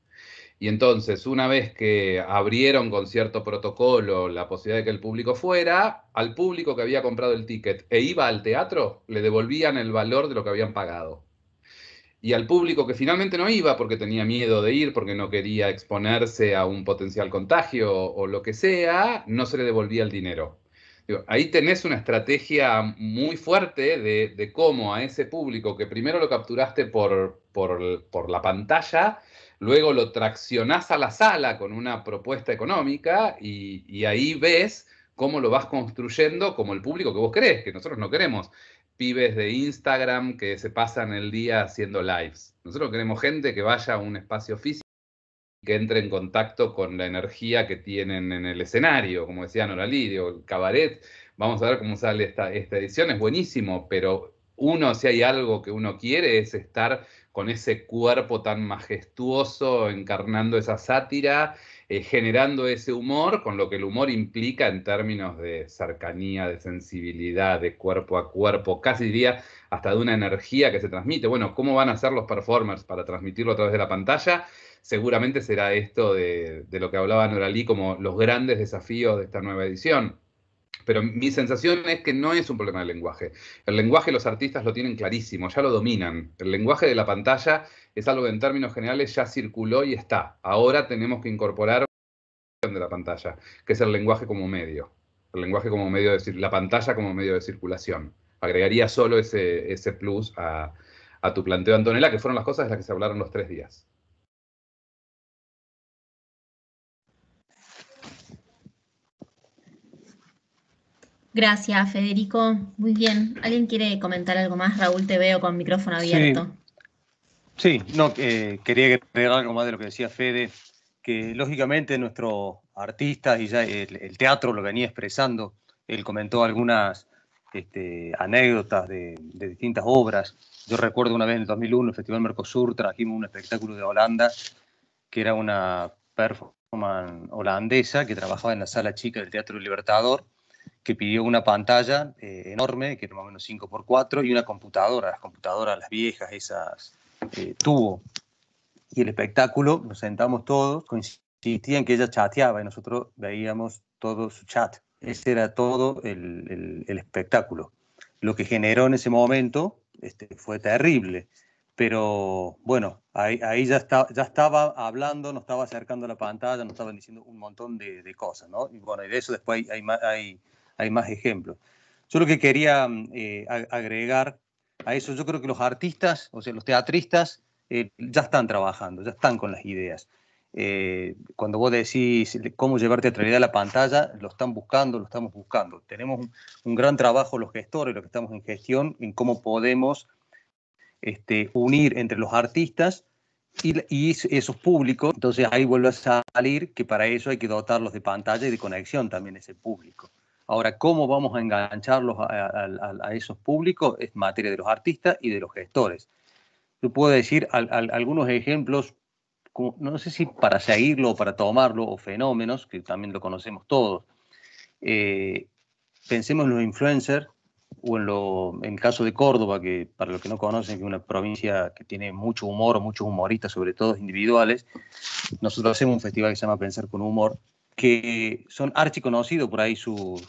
Y entonces, una vez que abrieron con cierto protocolo la posibilidad de que el público fuera, al público que había comprado el ticket e iba al teatro, le devolvían el valor de lo que habían pagado. Y al público que finalmente no iba porque tenía miedo de ir, porque no quería exponerse a un potencial contagio o lo que sea, no se le devolvía el dinero. Ahí tenés una estrategia muy fuerte de cómo a ese público que primero lo capturaste por la pantalla, luego lo traccionás a la sala con una propuesta económica y ahí ves cómo lo vas construyendo como el público que vos querés, que nosotros no queremos pibes de Instagram que se pasan el día haciendo lives. Nosotros queremos gente que vaya a un espacio físico, que entre en contacto con la energía que tienen en el escenario, como decía Nora Lirio, el cabaret. Vamos a ver cómo sale esta edición, es buenísimo, pero si hay algo que uno quiere es estar con ese cuerpo tan majestuoso, encarnando esa sátira, generando ese humor, con lo que el humor implica en términos de cercanía, de sensibilidad, de cuerpo a cuerpo, casi diría hasta de una energía que se transmite. Bueno, ¿cómo van a ser los performers para transmitirlo a través de la pantalla? Seguramente será esto de lo que hablaba Noralí como los grandes desafíos de esta nueva edición. Pero mi sensación es que no es un problema del lenguaje. El lenguaje los artistas lo tienen clarísimo, ya lo dominan. El lenguaje de la pantalla es algo que en términos generales ya circuló y está. Ahora tenemos que incorporar de la pantalla, que es el lenguaje como medio. El lenguaje como medio de la pantalla como medio de circulación. Agregaría solo ese plus a tu planteo, Antonella, que fueron las cosas de las que se hablaron los 3 días. Gracias, Federico. Muy bien. ¿Alguien quiere comentar algo más? Raúl, te veo con micrófono abierto. Sí, no, quería agregar algo más de lo que decía Fede, que lógicamente nuestros artistas y ya el teatro lo venía expresando. Él comentó algunas anécdotas de distintas obras. Yo recuerdo una vez en el 2001, el Festival Mercosur, trajimos un espectáculo de Holanda, que era una performance holandesa que trabajaba en la sala chica del Teatro Libertador, que pidió una pantalla enorme, que era más o menos 5x4, y una computadora, las computadoras, las viejas, esas tubo. Y el espectáculo, nos sentamos todos, consistía en que ella chateaba y nosotros veíamos todo su chat. Ese era todo el espectáculo. Lo que generó en ese momento fue terrible. Pero bueno, ahí ya estaba hablando, nos estaba acercando a la pantalla, nos estaban diciendo un montón de cosas, ¿no? Y bueno, y de eso después hay más ejemplos. Yo lo que quería agregar a eso, yo creo que los artistas, o sea, los teatristas, ya están trabajando, ya están con las ideas. Cuando vos decís cómo llevar teatralidad a la pantalla, lo están buscando, lo estamos buscando. Tenemos un gran trabajo los gestores, los que estamos en gestión, en cómo podemos unir entre los artistas y esos públicos. Entonces ahí vuelve a salir que para eso hay que dotarlos de pantalla y de conexión también ese público. Ahora, ¿cómo vamos a engancharlos a esos públicos? Es materia de los artistas y de los gestores. Yo puedo decir algunos ejemplos, como, no sé si para seguirlo o para tomarlo, o fenómenos, que también lo conocemos todos. Pensemos en los influencers, o en el caso de Córdoba, que para los que no conocen, que es una provincia que tiene mucho humor, muchos humoristas, sobre todo individuales. Nosotros hacemos un festival que se llama Pensar con Humor, que son archiconocidos por ahí sus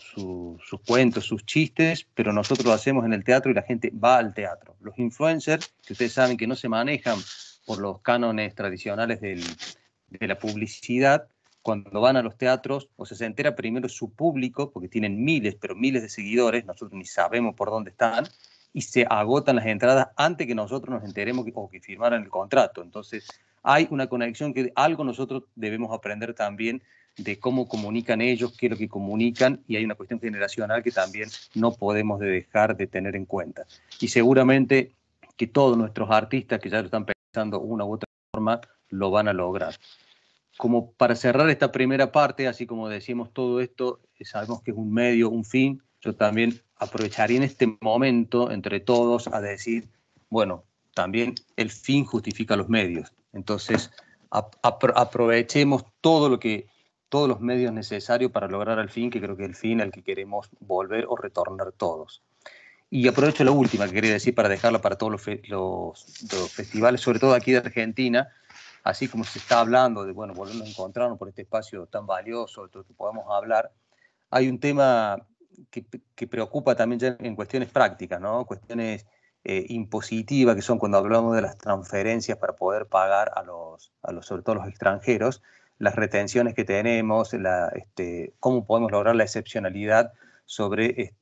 cuentos, sus chistes, pero nosotros lo hacemos en el teatro y la gente va al teatro. Los influencers, que ustedes saben que no se manejan por los cánones tradicionales de la publicidad, cuando van a los teatros, o sea, se entera primero su público, porque tienen miles, pero miles de seguidores, nosotros ni sabemos por dónde están, y se agotan las entradas antes que nosotros nos enteremos o que firmaran el contrato. Entonces, hay una conexión que algo nosotros debemos aprender también de cómo comunican ellos, qué es lo que comunican, y hay una cuestión generacional que también no podemos dejar de tener en cuenta. Y seguramente que todos nuestros artistas que ya lo están pensando una u otra forma, lo van a lograr. Como para cerrar esta primera parte, así como decimos todo esto, sabemos que es un medio, un fin, yo también aprovecharía en este momento, entre todos, a decir, bueno, también el fin justifica los medios. Entonces, aprovechemos todos los medios necesarios para lograr el fin, que creo que es el fin al que queremos volver o retornar todos. Y aprovecho la última que quería decir para dejarla para todos los festivales, sobre todo aquí de Argentina, así como se está hablando de, bueno, volvernos a encontrarnos por este espacio tan valioso, de todo lo que podamos hablar, hay un tema que preocupa también ya en cuestiones prácticas, ¿no? Cuestiones impositivas, que son cuando hablamos de las transferencias para poder pagar sobre todo a los extranjeros, las retenciones que tenemos, cómo podemos lograr la excepcionalidad sobre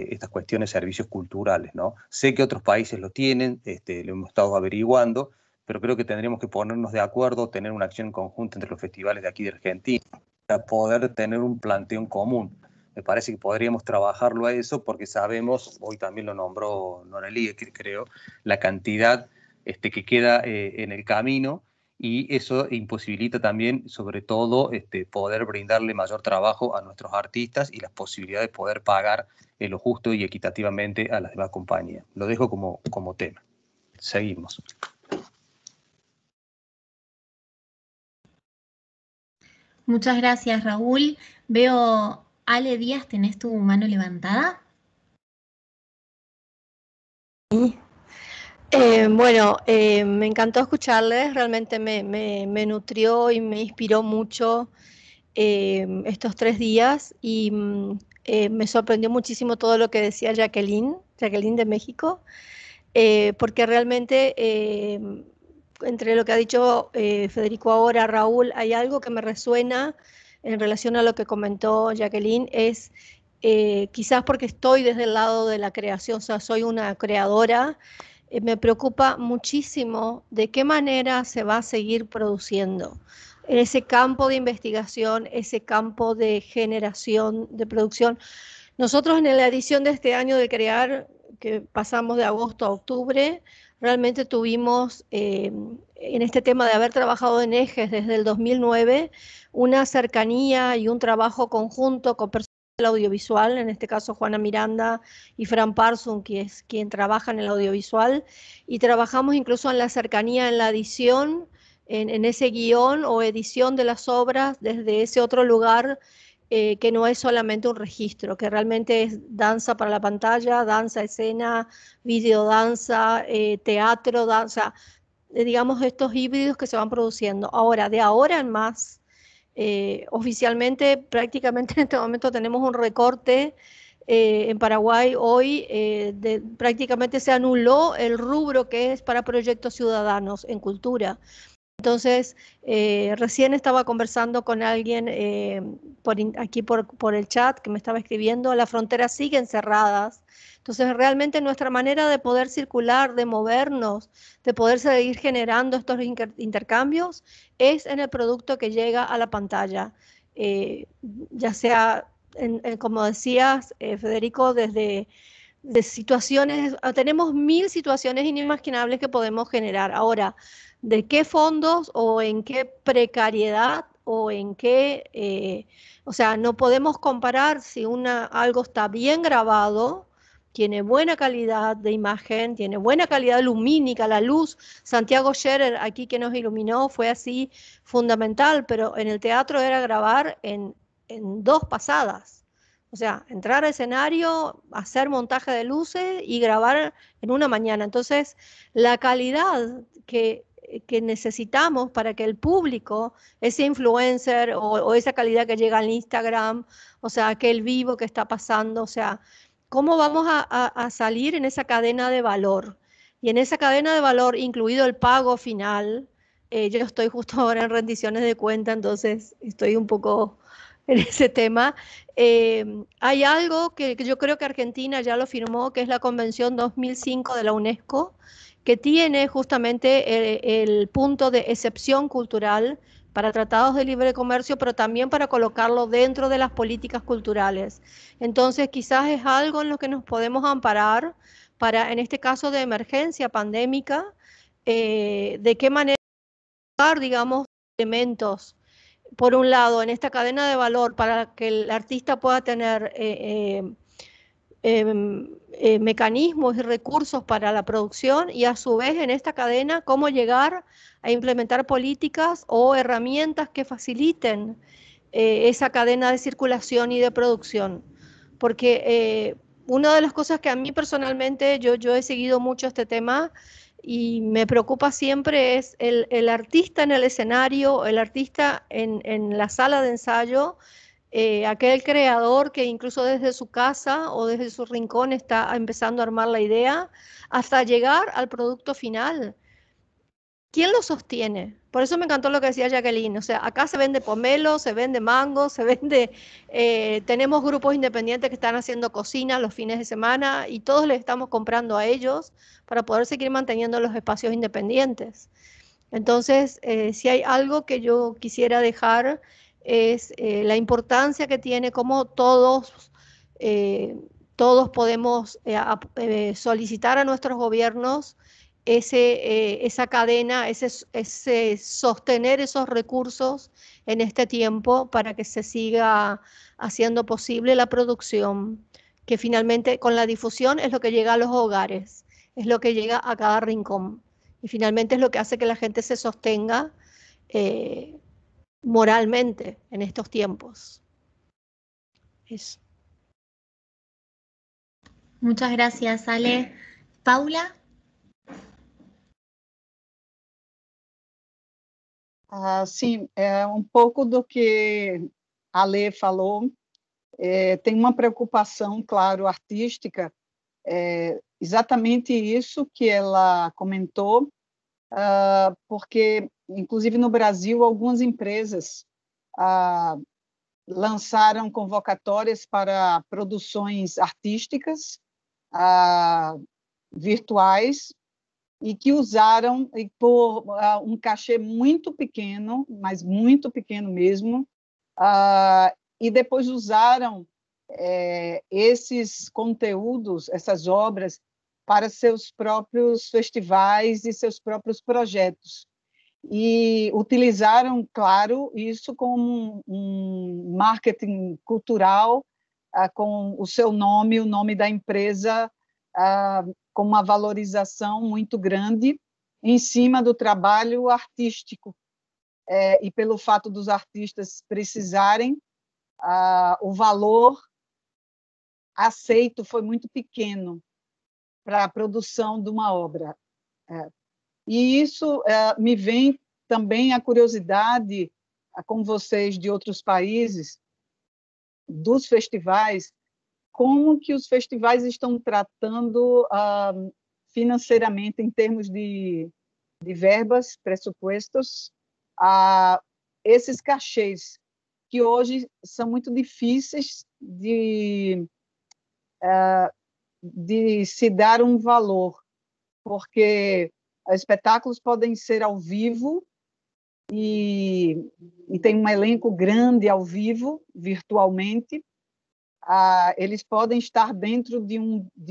estas cuestiones de servicios culturales, ¿no? Sé que otros países lo tienen, lo hemos estado averiguando, pero creo que tendríamos que ponernos de acuerdo, tener una acción conjunta entre los festivales de aquí de Argentina, para poder tener un planteo en común. Me parece que podríamos trabajarlo a eso, porque sabemos, hoy también lo nombró Norelí, creo, la cantidad que queda en el camino, y eso imposibilita también, sobre todo, poder brindarle mayor trabajo a nuestros artistas y las posibilidades de poder pagar lo justo y equitativamente a las demás compañías. Lo dejo como tema. Seguimos. Muchas gracias, Raúl. Veo, Ale Díaz, ¿tenés tu mano levantada? Bueno, me encantó escucharles, realmente me nutrió y me inspiró mucho estos 3 días, y Me sorprendió muchísimo todo lo que decía Jacqueline de México, porque realmente entre lo que ha dicho Federico ahora, Raúl, hay algo que me resuena en relación a lo que comentó Jacqueline, es quizás porque estoy desde el lado de la creación, o sea, soy una creadora, me preocupa muchísimo de qué manera se va a seguir produciendo en ese campo de investigación, ese campo de generación, de producción. Nosotros en la edición de este año de Crear, que pasamos de agosto a octubre, realmente tuvimos, en este tema de haber trabajado en ejes desde el 2009, una cercanía y un trabajo conjunto con personas del audiovisual, en este caso Juana Miranda y Fran Parson, que es quien trabaja en el audiovisual, y trabajamos incluso en la cercanía en la edición, en ese guión o edición de las obras desde ese otro lugar que no es solamente un registro, que realmente es danza para la pantalla, danza, escena, videodanza, teatro, danza, digamos estos híbridos que se van produciendo. Ahora, de ahora en más, oficialmente prácticamente en este momento tenemos un recorte en Paraguay hoy, prácticamente se anuló el rubro que es para proyectos ciudadanos en cultura. Entonces, recién estaba conversando con alguien aquí por el chat que me estaba escribiendo, las fronteras siguen cerradas. Entonces, realmente nuestra manera de poder circular, de movernos, de poder seguir generando estos intercambios es en el producto que llega a la pantalla. Ya sea, como decías, Federico, desde de situaciones, tenemos 1000 situaciones inimaginables que podemos generar. Ahora, ¿de qué fondos o en qué precariedad o en qué, o sea, no podemos comparar si algo está bien grabado, tiene buena calidad de imagen, tiene buena calidad lumínica, la luz? Santiago Scherer, aquí que nos iluminó, fue así fundamental, pero en el teatro era grabar en 2 pasadas. O sea, entrar al escenario, hacer montaje de luces y grabar en una mañana. Entonces, la calidad que necesitamos para que el público, ese influencer o esa calidad que llega al Instagram, o sea, aquel vivo que está pasando, o sea, ¿cómo vamos a salir en esa cadena de valor? Y en esa cadena de valor, incluido el pago final, yo estoy justo ahora en rendiciones de cuenta, entonces estoy un poco en ese tema. Hay algo que yo creo que Argentina ya lo firmó, que es la Convención 2005 de la UNESCO, que tiene justamente el punto de excepción cultural para tratados de libre comercio, pero también para colocarlo dentro de las políticas culturales. Entonces, quizás es algo en lo que nos podemos amparar para, en este caso de emergencia pandémica, de qué manera, digamos, elementos por un lado, en esta cadena de valor para que el artista pueda tener mecanismos y recursos para la producción, y a su vez en esta cadena cómo llegar a implementar políticas o herramientas que faciliten esa cadena de circulación y de producción. Porque una de las cosas que a mí personalmente, yo he seguido mucho este tema y me preocupa siempre es el artista en el escenario, el artista en la sala de ensayo, aquel creador que incluso desde su casa o desde su rincón está empezando a armar la idea hasta llegar al producto final. ¿Quién lo sostiene? Por eso me encantó lo que decía Jacqueline. O sea, acá se vende pomelo, se vende mango, se vende... tenemos grupos independientes que están haciendo cocina los fines de semana y todos les estamos comprando a ellos para poder seguir manteniendo los espacios independientes. Entonces, si hay algo que yo quisiera dejar es la importancia que tiene, cómo todos podemos solicitar a nuestros gobiernos esa cadena, ese sostener esos recursos en este tiempo para que se siga haciendo posible la producción, que finalmente con la difusión es lo que llega a los hogares, es lo que llega a cada rincón y finalmente es lo que hace que la gente se sostenga moralmente en estos tiempos. Eso. Muchas gracias, Ale. Paula. Sim, um pouco do que a Lê falou, tem uma preocupação, claro, artística, exatamente isso que ela comentou, porque, inclusive no Brasil, algumas empresas lançaram convocatórias para produções artísticas virtuais e que usaram, e por um cachê muito pequeno, mas muito pequeno mesmo, e depois usaram esses conteúdos, essas obras, para seus próprios festivais e seus próprios projetos. E utilizaram, claro, isso como um marketing cultural, com o seu nome, o nome da empresa, com uma valorização muito grande em cima do trabalho artístico. E pelo fato dos artistas precisarem, o valor aceito foi muito pequeno para a produção de uma obra. E isso me vem também a curiosidade, com vocês de outros países, dos festivais, como que os festivais estão tratando financeiramente, em termos de verbas, pressupostos, esses cachês, que hoje são muito difíceis de se dar um valor, porque espetáculos podem ser ao vivo e tem um elenco grande ao vivo, virtualmente. Eles podem estar dentro de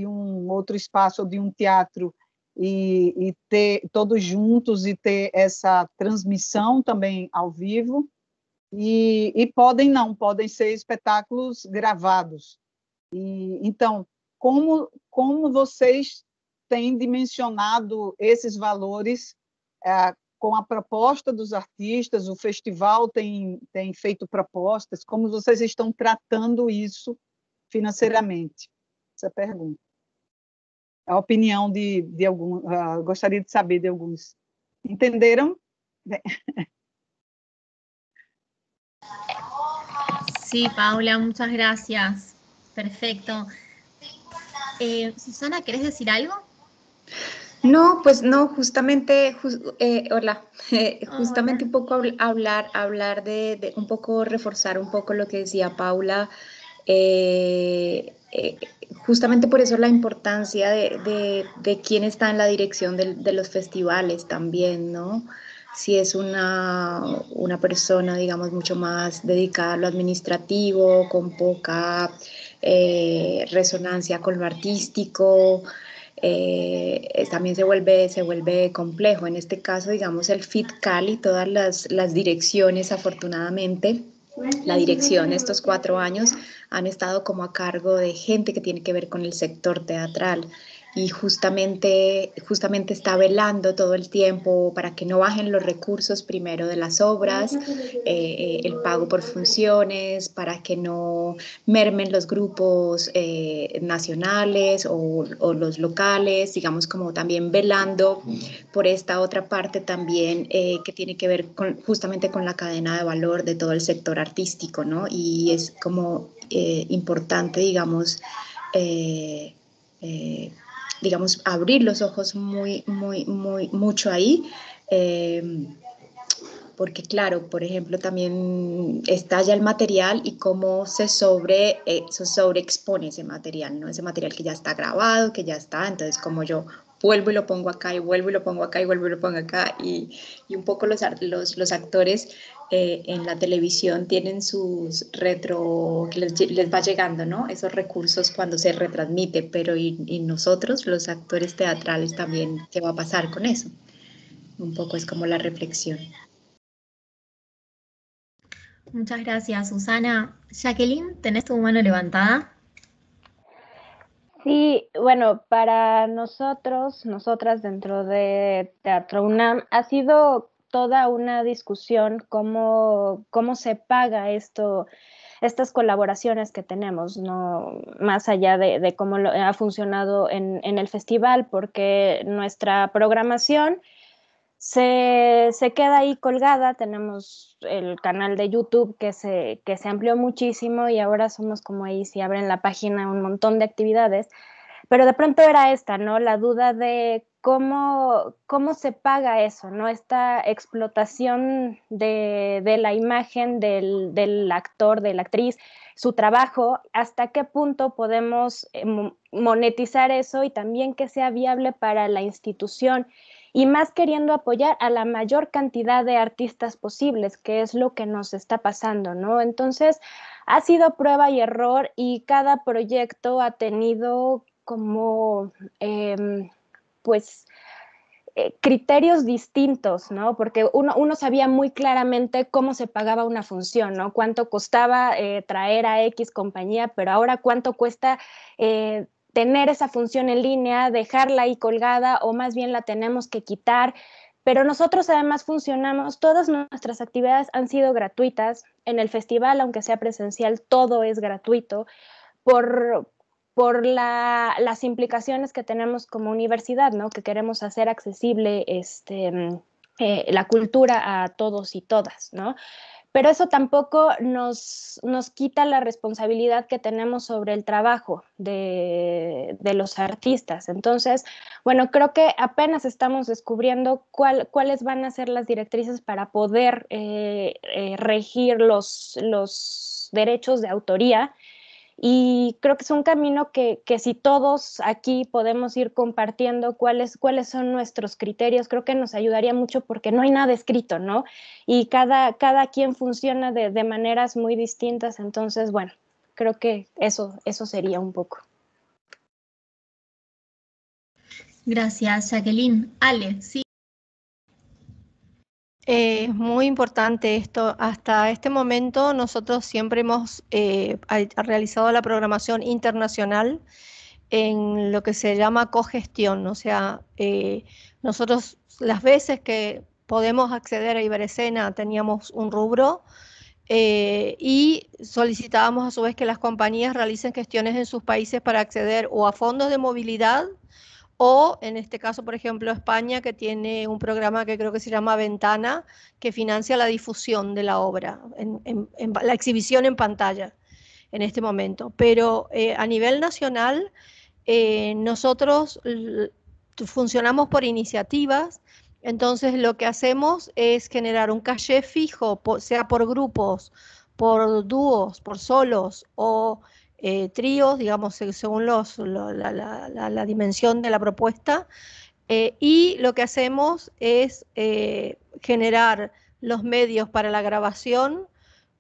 um outro espaço, ou de um teatro, e ter todos juntos e ter essa transmissão também ao vivo, e podem ser espetáculos gravados. Então, como vocês têm dimensionado esses valores com a proposta dos artistas? O festival tem feito propostas, como vocês estão tratando isso financeiramente? Essa pergunta. A opinião de alguns, gostaria de saber de alguns. Entenderam? Sí, Paula, muchas gracias. Perfecto. Susana, ¿querés decir algo? No, pues no, justamente, hola, justamente un poco hablar de un poco, reforzar un poco lo que decía Paula, justamente por eso la importancia de quién está en la dirección de los festivales también, ¿no? Si es una persona, digamos, mucho más dedicada a lo administrativo, con poca resonancia con lo artístico, también se vuelve complejo. En este caso, digamos, el FIT Cali, todas las direcciones, afortunadamente, la dirección estos 4 años han estado como a cargo de gente que tiene que ver con el sector teatral, y justamente está velando todo el tiempo para que no bajen los recursos primero de las obras, el pago por funciones, para que no mermen los grupos nacionales o los locales, digamos, como también velando por esta otra parte también que tiene que ver justamente con la cadena de valor de todo el sector artístico, ¿no? Y es como importante, digamos, abrir los ojos mucho ahí, porque claro, por ejemplo, también está ya el material y cómo se sobreexpone ese material, ¿no? Ese material que ya está grabado, que ya está, entonces como yo vuelvo y lo pongo acá, y vuelvo y lo pongo acá, y vuelvo y lo pongo acá, y un poco los actores en la televisión tienen sus que les va llegando, ¿no? Esos recursos cuando se retransmite, pero y nosotros, los actores teatrales también, ¿qué va a pasar con eso? Un poco es como la reflexión. Muchas gracias, Susana. Jacqueline, ¿tenés tu mano levantada? Sí, bueno, para nosotras dentro de Teatro UNAM, ha sido toda una discusión cómo se paga estas colaboraciones que tenemos, no más allá de cómo ha funcionado en el festival, porque nuestra programación se queda ahí colgada. Tenemos el canal de YouTube que se amplió muchísimo y ahora somos como ahí, si abren la página, un montón de actividades. Pero de pronto era esta, ¿no? La duda de cómo se paga eso, ¿no? Esta explotación de la imagen del actor, de la actriz, su trabajo, hasta qué punto podemos monetizar eso y también que sea viable para la institución, y más queriendo apoyar a la mayor cantidad de artistas posibles, que es lo que nos está pasando, ¿no? Entonces, ha sido prueba y error y cada proyecto ha tenido como, criterios distintos, ¿no? Porque uno sabía muy claramente cómo se pagaba una función, ¿no? Cuánto costaba traer a X compañía, pero ahora cuánto cuesta tener esa función en línea, dejarla ahí colgada, o más bien la tenemos que quitar. Pero nosotros además funcionamos, todas nuestras actividades han sido gratuitas. En el festival, aunque sea presencial, todo es gratuito por las implicaciones que tenemos como universidad, ¿no? Que queremos hacer accesible la cultura a todos y todas, ¿no? Pero eso tampoco nos quita la responsabilidad que tenemos sobre el trabajo de los artistas. Entonces, bueno, creo que apenas estamos descubriendo cuáles van a ser las directrices para poder regir los derechos de autoría. Y creo que es un camino que si todos aquí podemos ir compartiendo cuáles son nuestros criterios, creo que nos ayudaría mucho, porque no hay nada escrito, ¿no? Y cada quien funciona de maneras muy distintas. Entonces, bueno, creo que eso sería un poco. Gracias, Jacqueline. Ale, sí. Es muy importante esto. Hasta este momento nosotros siempre hemos realizado la programación internacional en lo que se llama cogestión. O sea, nosotros las veces que podemos acceder a Iberescena teníamos un rubro y solicitábamos a su vez que las compañías realicen gestiones en sus países para acceder o a fondos de movilidad, o en este caso, por ejemplo, España, que tiene un programa que creo que se llama Ventana, que financia la difusión de la obra, en la exhibición en pantalla en este momento. Pero a nivel nacional, nosotros funcionamos por iniciativas. Entonces lo que hacemos es generar un caché fijo, sea por grupos, por dúos, por solos o tríos, digamos, según la dimensión de la propuesta. Y lo que hacemos es generar los medios para la grabación,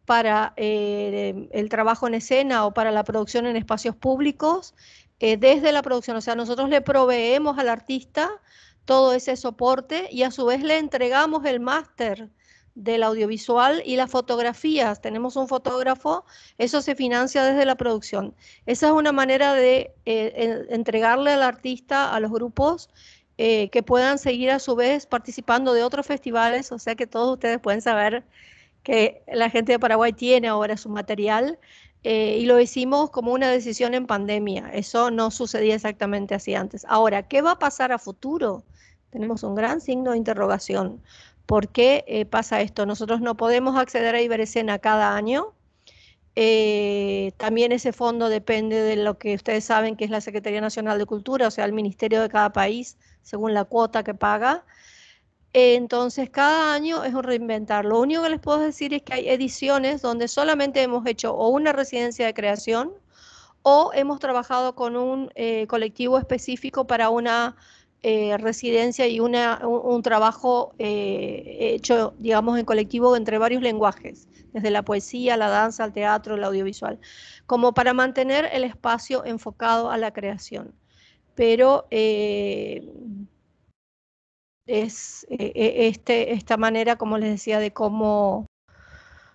para el trabajo en escena o para la producción en espacios públicos, desde la producción. O sea, nosotros le proveemos al artista todo ese soporte y a su vez le entregamos el máster del audiovisual y las fotografías. Tenemos un fotógrafo, eso se financia desde la producción. Esa es una manera de entregarle al artista, a los grupos, que puedan seguir a su vez participando de otros festivales. O sea que todos ustedes pueden saber que la gente de Paraguay tiene ahora su material, y lo hicimos como una decisión en pandemia. Eso no sucedía exactamente así antes. Ahora, ¿qué va a pasar a futuro? Tenemos un gran signo de interrogación. ¿Por qué pasa esto? Nosotros no podemos acceder a Iberescena cada año. También ese fondo depende de lo que ustedes saben que es la Secretaría Nacional de Cultura, o sea, el ministerio de cada país, según la cuota que paga. Entonces, cada año es un reinventar. Lo único que les puedo decir es que hay ediciones donde solamente hemos hecho o una residencia de creación o hemos trabajado con un colectivo específico para una residencia y un trabajo hecho, digamos, en colectivo entre varios lenguajes, desde la poesía, la danza, el teatro, el audiovisual, como para mantener el espacio enfocado a la creación. Pero es esta manera, como les decía, de cómo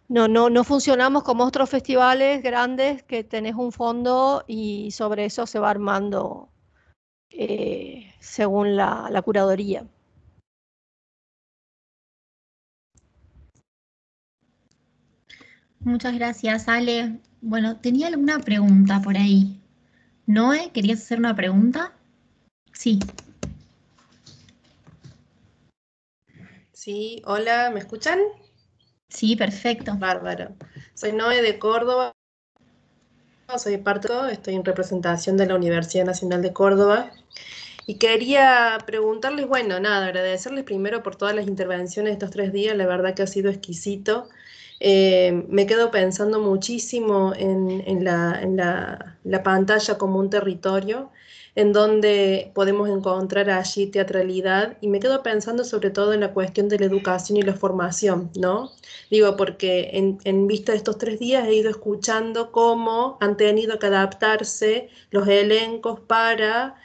no funcionamos como otros festivales grandes que tenés un fondo y sobre eso se va armando según la curaduría. Muchas gracias, Ale. Bueno, tenía alguna pregunta por ahí. Noé, ¿querías hacer una pregunta? Sí. Sí, hola, ¿me escuchan? Sí, perfecto. Bárbaro. Soy Noé de Córdoba, soy estoy en representación de la Universidad Nacional de Córdoba y quería preguntarles, bueno, nada, agradecerles primero por todas las intervenciones de estos 3 días, la verdad que ha sido exquisito. Me quedo pensando muchísimo en la pantalla como un territorio en donde podemos encontrar allí teatralidad y me quedo pensando sobre todo en la cuestión de la educación y la formación, ¿no? Digo, porque en vista de estos 3 días he ido escuchando cómo han tenido que adaptarse los elencos para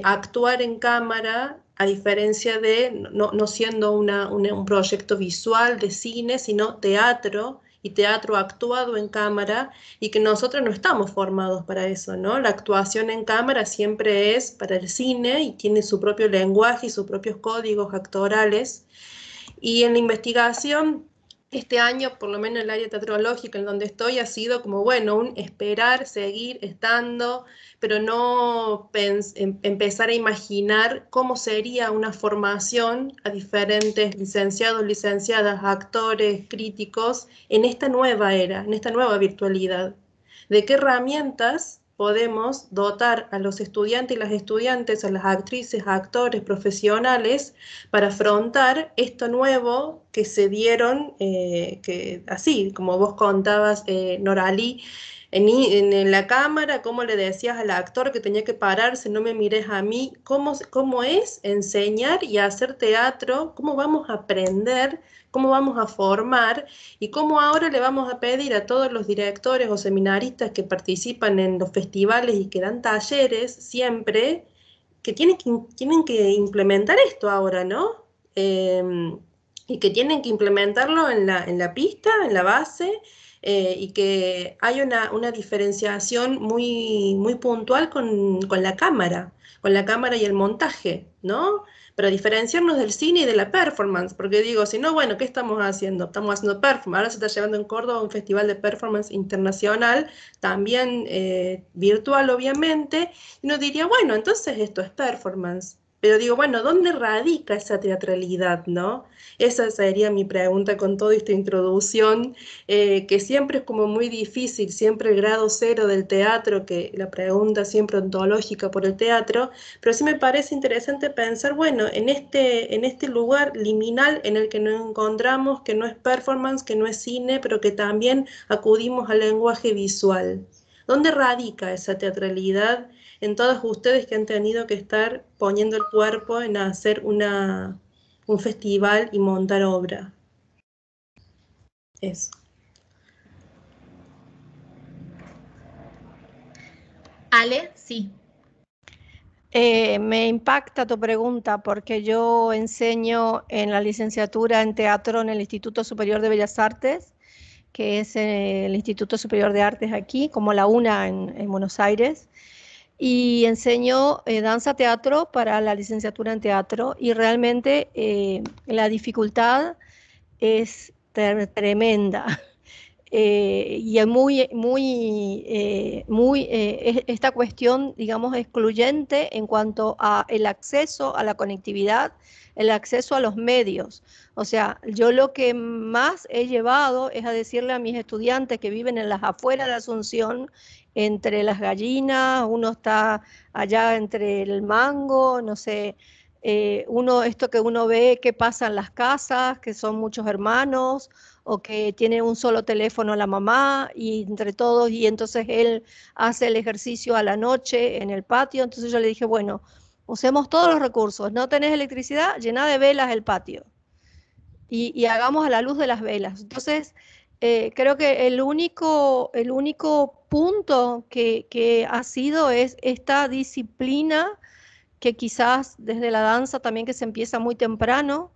actuar en cámara, a diferencia de no siendo un proyecto visual de cine, sino teatro, y teatro actuado en cámara, y que nosotros no estamos formados para eso, ¿no? La actuación en cámara siempre es para el cine y tiene su propio lenguaje y sus propios códigos actorales. Y en la investigación, este año, por lo menos en el área teatrológica en donde estoy, ha sido como, bueno, un esperar, seguir estando, pero no empezar a imaginar cómo sería una formación a diferentes licenciados, licenciadas, actores, críticos, en esta nueva era, en esta nueva virtualidad. ¿De qué herramientas podemos dotar a los estudiantes y las estudiantes, a las actrices, actores, profesionales, para afrontar esto nuevo que se dieron, que así, como vos contabas, Noralí, en la cámara, cómo le decías al actor que tenía que pararse, no me mires a mí, cómo es enseñar y hacer teatro, cómo vamos a aprender, cómo vamos a formar y cómo ahora le vamos a pedir a todos los directores o seminaristas que participan en los festivales y que dan talleres siempre, que tienen que implementar esto ahora, ¿no? Y que tienen que implementarlo en la pista, en la base, y que hay una diferenciación muy puntual con la cámara y el montaje, ¿no? Para diferenciarnos del cine y de la performance, porque digo, si no, bueno, ¿qué estamos haciendo? Estamos haciendo performance, ahora se está llevando en Córdoba un festival de performance internacional, también virtual obviamente, y uno diría, bueno, entonces esto es performance. Pero digo, bueno, ¿dónde radica esa teatralidad, no? Esa sería mi pregunta con toda esta introducción, que siempre es como muy difícil, siempre el grado cero del teatro, que la pregunta siempre ontológica por el teatro, pero sí me parece interesante pensar, bueno, en este lugar liminal en el que nos encontramos, que no es performance, que no es cine, pero que también acudimos al lenguaje visual. ¿Dónde radica esa teatralidad en todos ustedes que han tenido que estar poniendo el cuerpo en hacer un festival y montar obra? Eso. Ale, sí. Me impacta tu pregunta porque yo enseño en la licenciatura en teatro en el Instituto Superior de Bellas Artes, que es el Instituto Superior de Artes aquí, como la UNA en Buenos Aires, y enseño danza teatro para la licenciatura en teatro y realmente la dificultad es tremenda. Y es esta cuestión, digamos, excluyente en cuanto a el acceso a la conectividad, el acceso a los medios. O sea, yo lo que más he llevado es a decirle a mis estudiantes que viven en las afueras de Asunción, entre las gallinas, uno está allá entre el mango, no sé, esto que uno ve que pasa en las casas, que son muchos hermanos, o que tiene un solo teléfono la mamá y entre todos, y entonces él hace el ejercicio a la noche en el patio. Entonces yo le dije, bueno, usemos todos los recursos, no tenés electricidad, llená de velas el patio y hagamos a la luz de las velas. Entonces creo que el único punto que ha sido es esta disciplina que quizás desde la danza también, que se empieza muy temprano,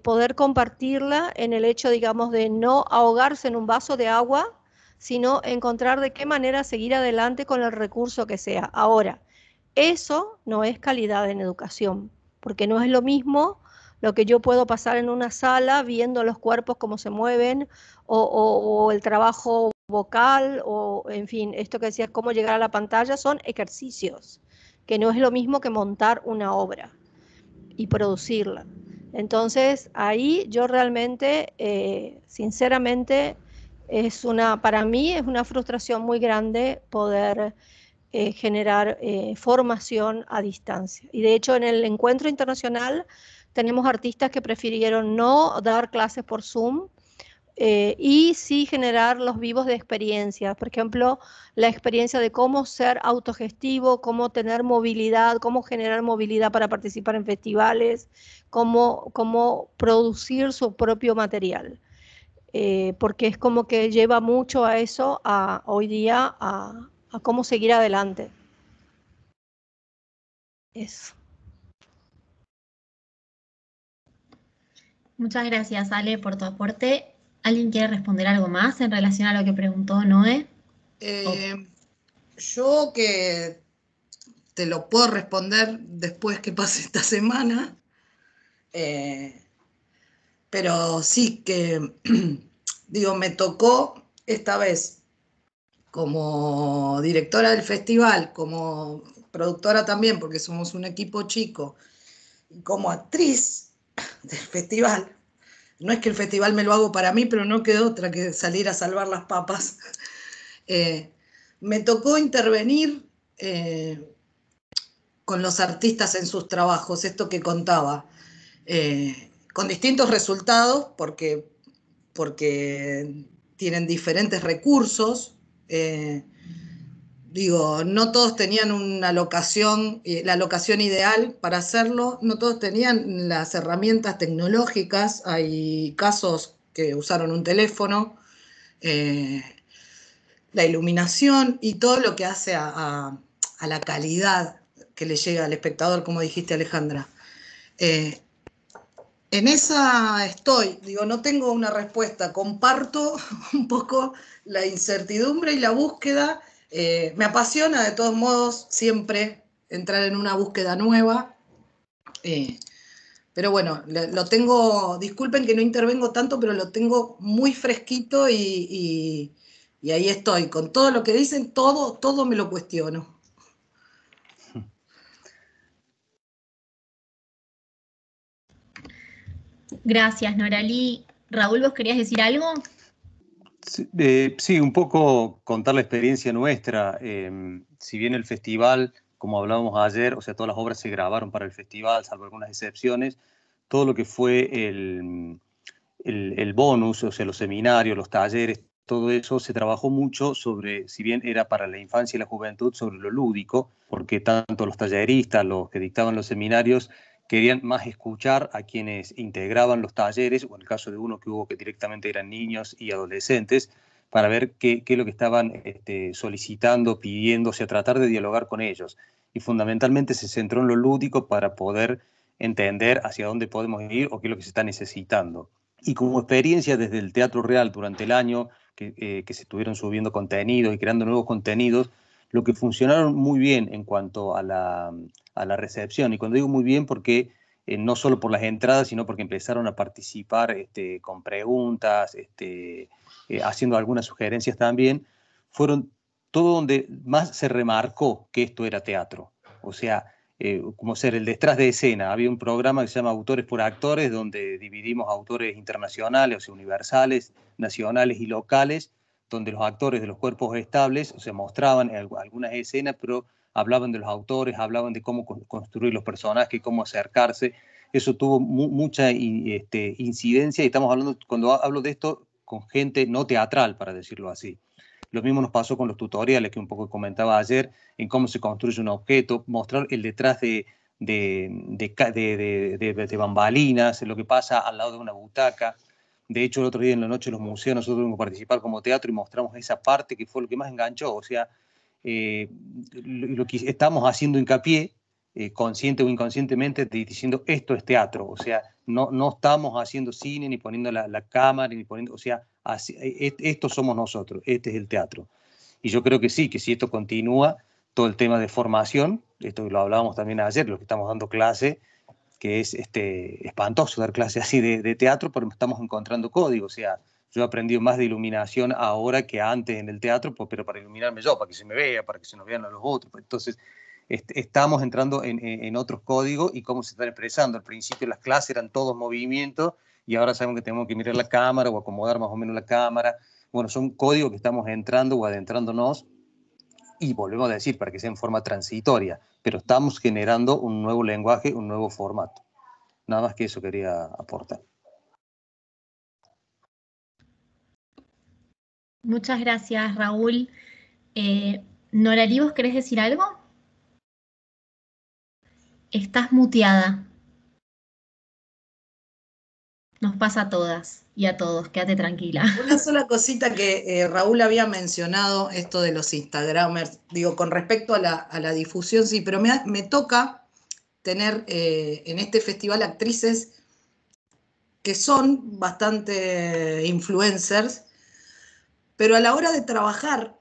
poder compartirla en el hecho, digamos, de no ahogarse en un vaso de agua, sino encontrar de qué manera seguir adelante con el recurso que sea. Ahora, eso no es calidad en educación, porque no es lo mismo lo que yo puedo pasar en una sala viendo los cuerpos cómo se mueven, o el trabajo vocal, o en fin, esto que decías, cómo llegar a la pantalla, son ejercicios, que no es lo mismo que montar una obra y producirla. Entonces, ahí yo realmente, sinceramente, para mí es una frustración muy grande poder generar formación a distancia. Y de hecho, en el encuentro internacional tenemos artistas que prefirieron no dar clases por Zoom, y sí generar los vivos de experiencias. Por ejemplo, la experiencia de cómo ser autogestivo, cómo tener movilidad, cómo generar movilidad para participar en festivales, cómo producir su propio material. Porque es como que lleva mucho a eso, hoy día, a cómo seguir adelante. Eso. Muchas gracias, Ale, por tu aporte. ¿Alguien quiere responder algo más en relación a lo que preguntó Noé? Yo que te lo puedo responder después que pase esta semana, pero sí que, digo, me tocó esta vez como directora del festival, como productora también, porque somos un equipo chico, y como actriz del festival. No es que el festival me lo hago para mí, pero no quedó otra que salir a salvar las papas. Me tocó intervenir con los artistas en sus trabajos, esto que contaba, con distintos resultados, porque tienen diferentes recursos. Digo, no todos tenían una locación, la locación ideal para hacerlo, no todos tenían las herramientas tecnológicas, hay casos que usaron un teléfono, la iluminación y todo lo que hace a la calidad que le llega al espectador, como dijiste, Alejandra. En esa estoy, digo, no tengo una respuesta, comparto un poco la incertidumbre y la búsqueda. Me apasiona de todos modos siempre entrar en una búsqueda nueva, pero bueno, lo tengo, disculpen que no intervengo tanto, pero lo tengo muy fresquito y ahí estoy, con todo lo que dicen, todo me lo cuestiono. Gracias, Noralí. Raúl, ¿vos querías decir algo? Sí, un poco contar la experiencia nuestra. Si bien el festival, como hablábamos ayer, o sea, todas las obras se grabaron para el festival, salvo algunas excepciones, todo lo que fue el bonus, o sea, los seminarios, los talleres, todo eso se trabajó mucho sobre, si bien era para la infancia y la juventud, sobre lo lúdico, porque tanto los talleristas, los que dictaban los seminarios, querían más escuchar a quienes integraban los talleres, o en el caso de uno que hubo que directamente eran niños y adolescentes, para ver qué es lo que estaban solicitando, pidiendo, o sea, tratar de dialogar con ellos. Y fundamentalmente se centró en lo lúdico para poder entender hacia dónde podemos ir o qué es lo que se está necesitando. Y como experiencia desde el Teatro Real durante el año, que se estuvieron subiendo contenidos y creando nuevos contenidos, lo que funcionaron muy bien en cuanto a la recepción. Y cuando digo muy bien, porque no solo por las entradas, sino porque empezaron a participar con preguntas, haciendo algunas sugerencias también, fueron todo donde más se remarcó que esto era teatro. O sea, como ser el detrás de escena. Había un programa que se llama Autores por Actores, donde dividimos autores internacionales, o sea, universales, nacionales y locales, donde los actores de los cuerpos estables, o sea, mostraban algunas escenas, pero hablaban de los autores, hablaban de cómo construir los personajes, cómo acercarse. Eso tuvo mucha incidencia, y estamos hablando, cuando hablo de esto, con gente no teatral, para decirlo así. Lo mismo nos pasó con los tutoriales que un poco comentaba ayer, en cómo se construye un objeto, mostrar el detrás de bambalinas, lo que pasa al lado de una butaca. De hecho, el otro día en la noche en los museos nosotros tuvimos que participar como teatro y mostramos esa parte que fue lo que más enganchó. O sea, lo que estamos haciendo hincapié, consciente o inconscientemente, diciendo esto es teatro. O sea, no estamos haciendo cine, ni poniendo la cámara, ni poniendo, o sea, estos somos nosotros, este es el teatro. Y yo creo que sí, que si esto continúa, todo el tema de formación, esto lo hablábamos también ayer, los que estamos dando clase, que es espantoso dar clase así de teatro, pero estamos encontrando código. O sea, yo he aprendido más de iluminación ahora que antes en el teatro, pero para iluminarme yo, para que se me vea, para que se nos vean a los otros. Entonces, estamos entrando en otros códigos y cómo se están expresando. Al principio las clases eran todos movimientos y ahora sabemos que tenemos que mirar la cámara o acomodar más o menos la cámara. Bueno, son códigos que estamos entrando o adentrándonos y volvemos a decir, para que sea en forma transitoria, pero estamos generando un nuevo lenguaje, un nuevo formato. Nada más que eso quería aportar. Muchas gracias, Raúl. Noralí, ¿vos querés decir algo? Estás muteada. Nos pasa a todas y a todos, quédate tranquila. Una sola cosita que Raúl había mencionado, esto de los Instagramers, digo, con respecto a la difusión, sí, pero me toca tener en este festival actrices que son bastante influencers, pero a la hora de trabajar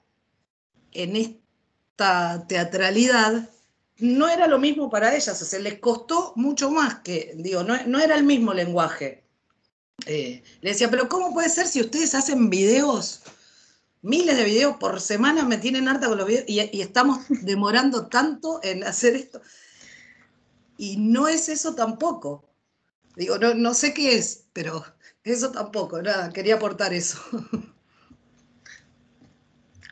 en esta teatralidad, no era lo mismo para ellas, o sea, les costó mucho más que, digo, no era el mismo lenguaje. Le decía, pero ¿cómo puede ser si ustedes hacen videos, miles de videos por semana? Me tienen harta con los videos y estamos demorando tanto en hacer esto. Y no es eso tampoco. Digo, no sé qué es, pero eso tampoco, nada, quería aportar eso.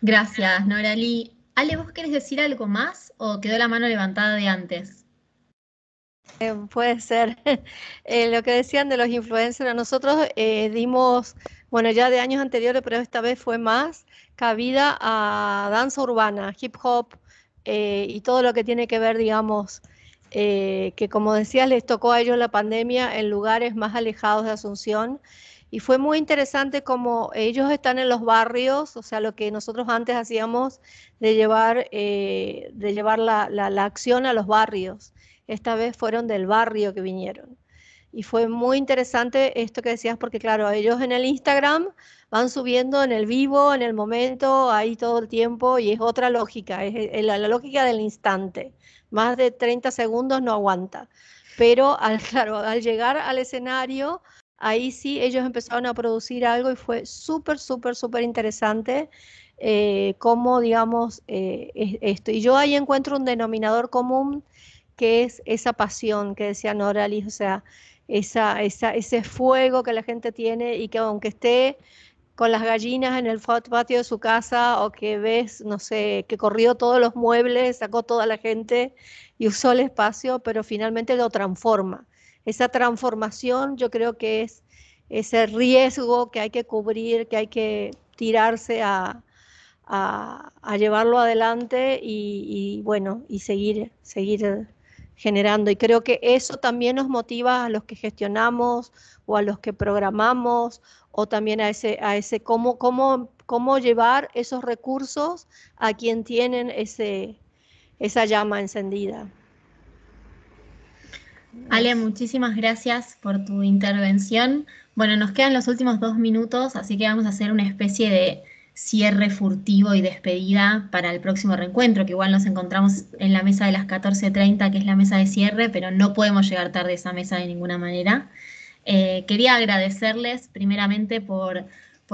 Gracias, Noralí. Ale, ¿vos querés decir algo más o quedó la mano levantada de antes? Puede ser. Lo que decían de los influencers, nosotros dimos, bueno, ya de años anteriores, pero esta vez fue más, cabida a danza urbana, hip hop y todo lo que tiene que ver, digamos, que como decías, les tocó a ellos la pandemia en lugares más alejados de Asunción. Y fue muy interesante como ellos están en los barrios, o sea, lo que nosotros antes hacíamos de llevar la acción a los barrios. Esta vez fueron del barrio que vinieron. Y fue muy interesante esto que decías, porque claro, ellos en el Instagram van subiendo en el vivo, en el momento, ahí todo el tiempo, y es otra lógica, es la lógica del instante. Más de 30 segundos no aguanta. Pero claro, al llegar al escenario, ahí sí ellos empezaron a producir algo y fue súper, súper, súper interesante cómo, digamos, esto. Y yo ahí encuentro un denominador común que es esa pasión que decía Noralí, o sea, ese fuego que la gente tiene y que aunque esté con las gallinas en el patio de su casa o que ves, no sé, que corrió todos los muebles, sacó toda la gente y usó el espacio, pero finalmente lo transforma. Esa transformación yo creo que es ese riesgo que hay que cubrir, que hay que tirarse a llevarlo adelante y bueno, y seguir generando. Y creo que eso también nos motiva a los que gestionamos o a los que programamos o también a ese cómo llevar esos recursos a quien tienen esa llama encendida. Ale, muchísimas gracias por tu intervención. Bueno, nos quedan los últimos 2 minutos, así que vamos a hacer una especie de cierre furtivo y despedida para el próximo reencuentro, que igual nos encontramos en la mesa de las 14:30, que es la mesa de cierre, pero no podemos llegar tarde a esa mesa de ninguna manera. Quería agradecerles primeramente por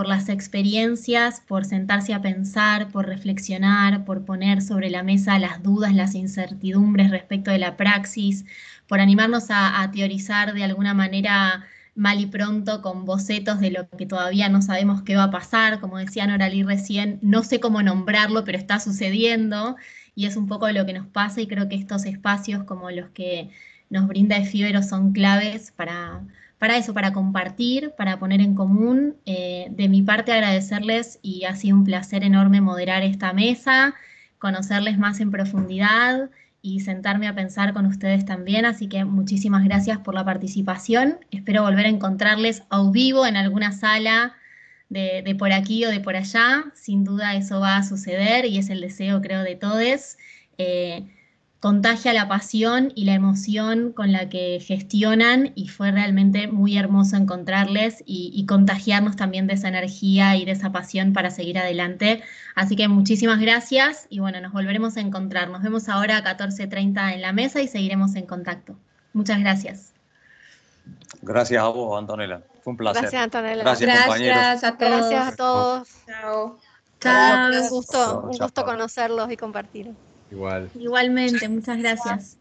las experiencias, por sentarse a pensar, por reflexionar, por poner sobre la mesa las dudas, las incertidumbres respecto de la praxis, por animarnos a teorizar de alguna manera mal y pronto con bocetos de lo que todavía no sabemos qué va a pasar. Como decía Noralí recién, no sé cómo nombrarlo, pero está sucediendo y es un poco lo que nos pasa y creo que estos espacios como los que nos brinda Efíbero son claves para eso, para compartir, para poner en común. De mi parte agradecerles y ha sido un placer enorme moderar esta mesa, conocerles más en profundidad y sentarme a pensar con ustedes también, así que muchísimas gracias por la participación. Espero volver a encontrarles a vivo en alguna sala de por aquí o de por allá. Sin duda eso va a suceder y es el deseo, creo, de todos. Contagia la pasión y la emoción con la que gestionan y fue realmente muy hermoso encontrarles y contagiarnos también de esa energía y de esa pasión para seguir adelante. Así que muchísimas gracias y bueno, nos volveremos a encontrar. Nos vemos ahora a 14:30 en la mesa y seguiremos en contacto. Muchas gracias. Gracias a vos, Antonella. Fue un placer. Gracias, Antonella. Gracias, compañeros. Gracias a todos. Gracias a todos. Chao. Chao. Un gusto conocerlos y compartir. Igual. Igualmente, muchas gracias.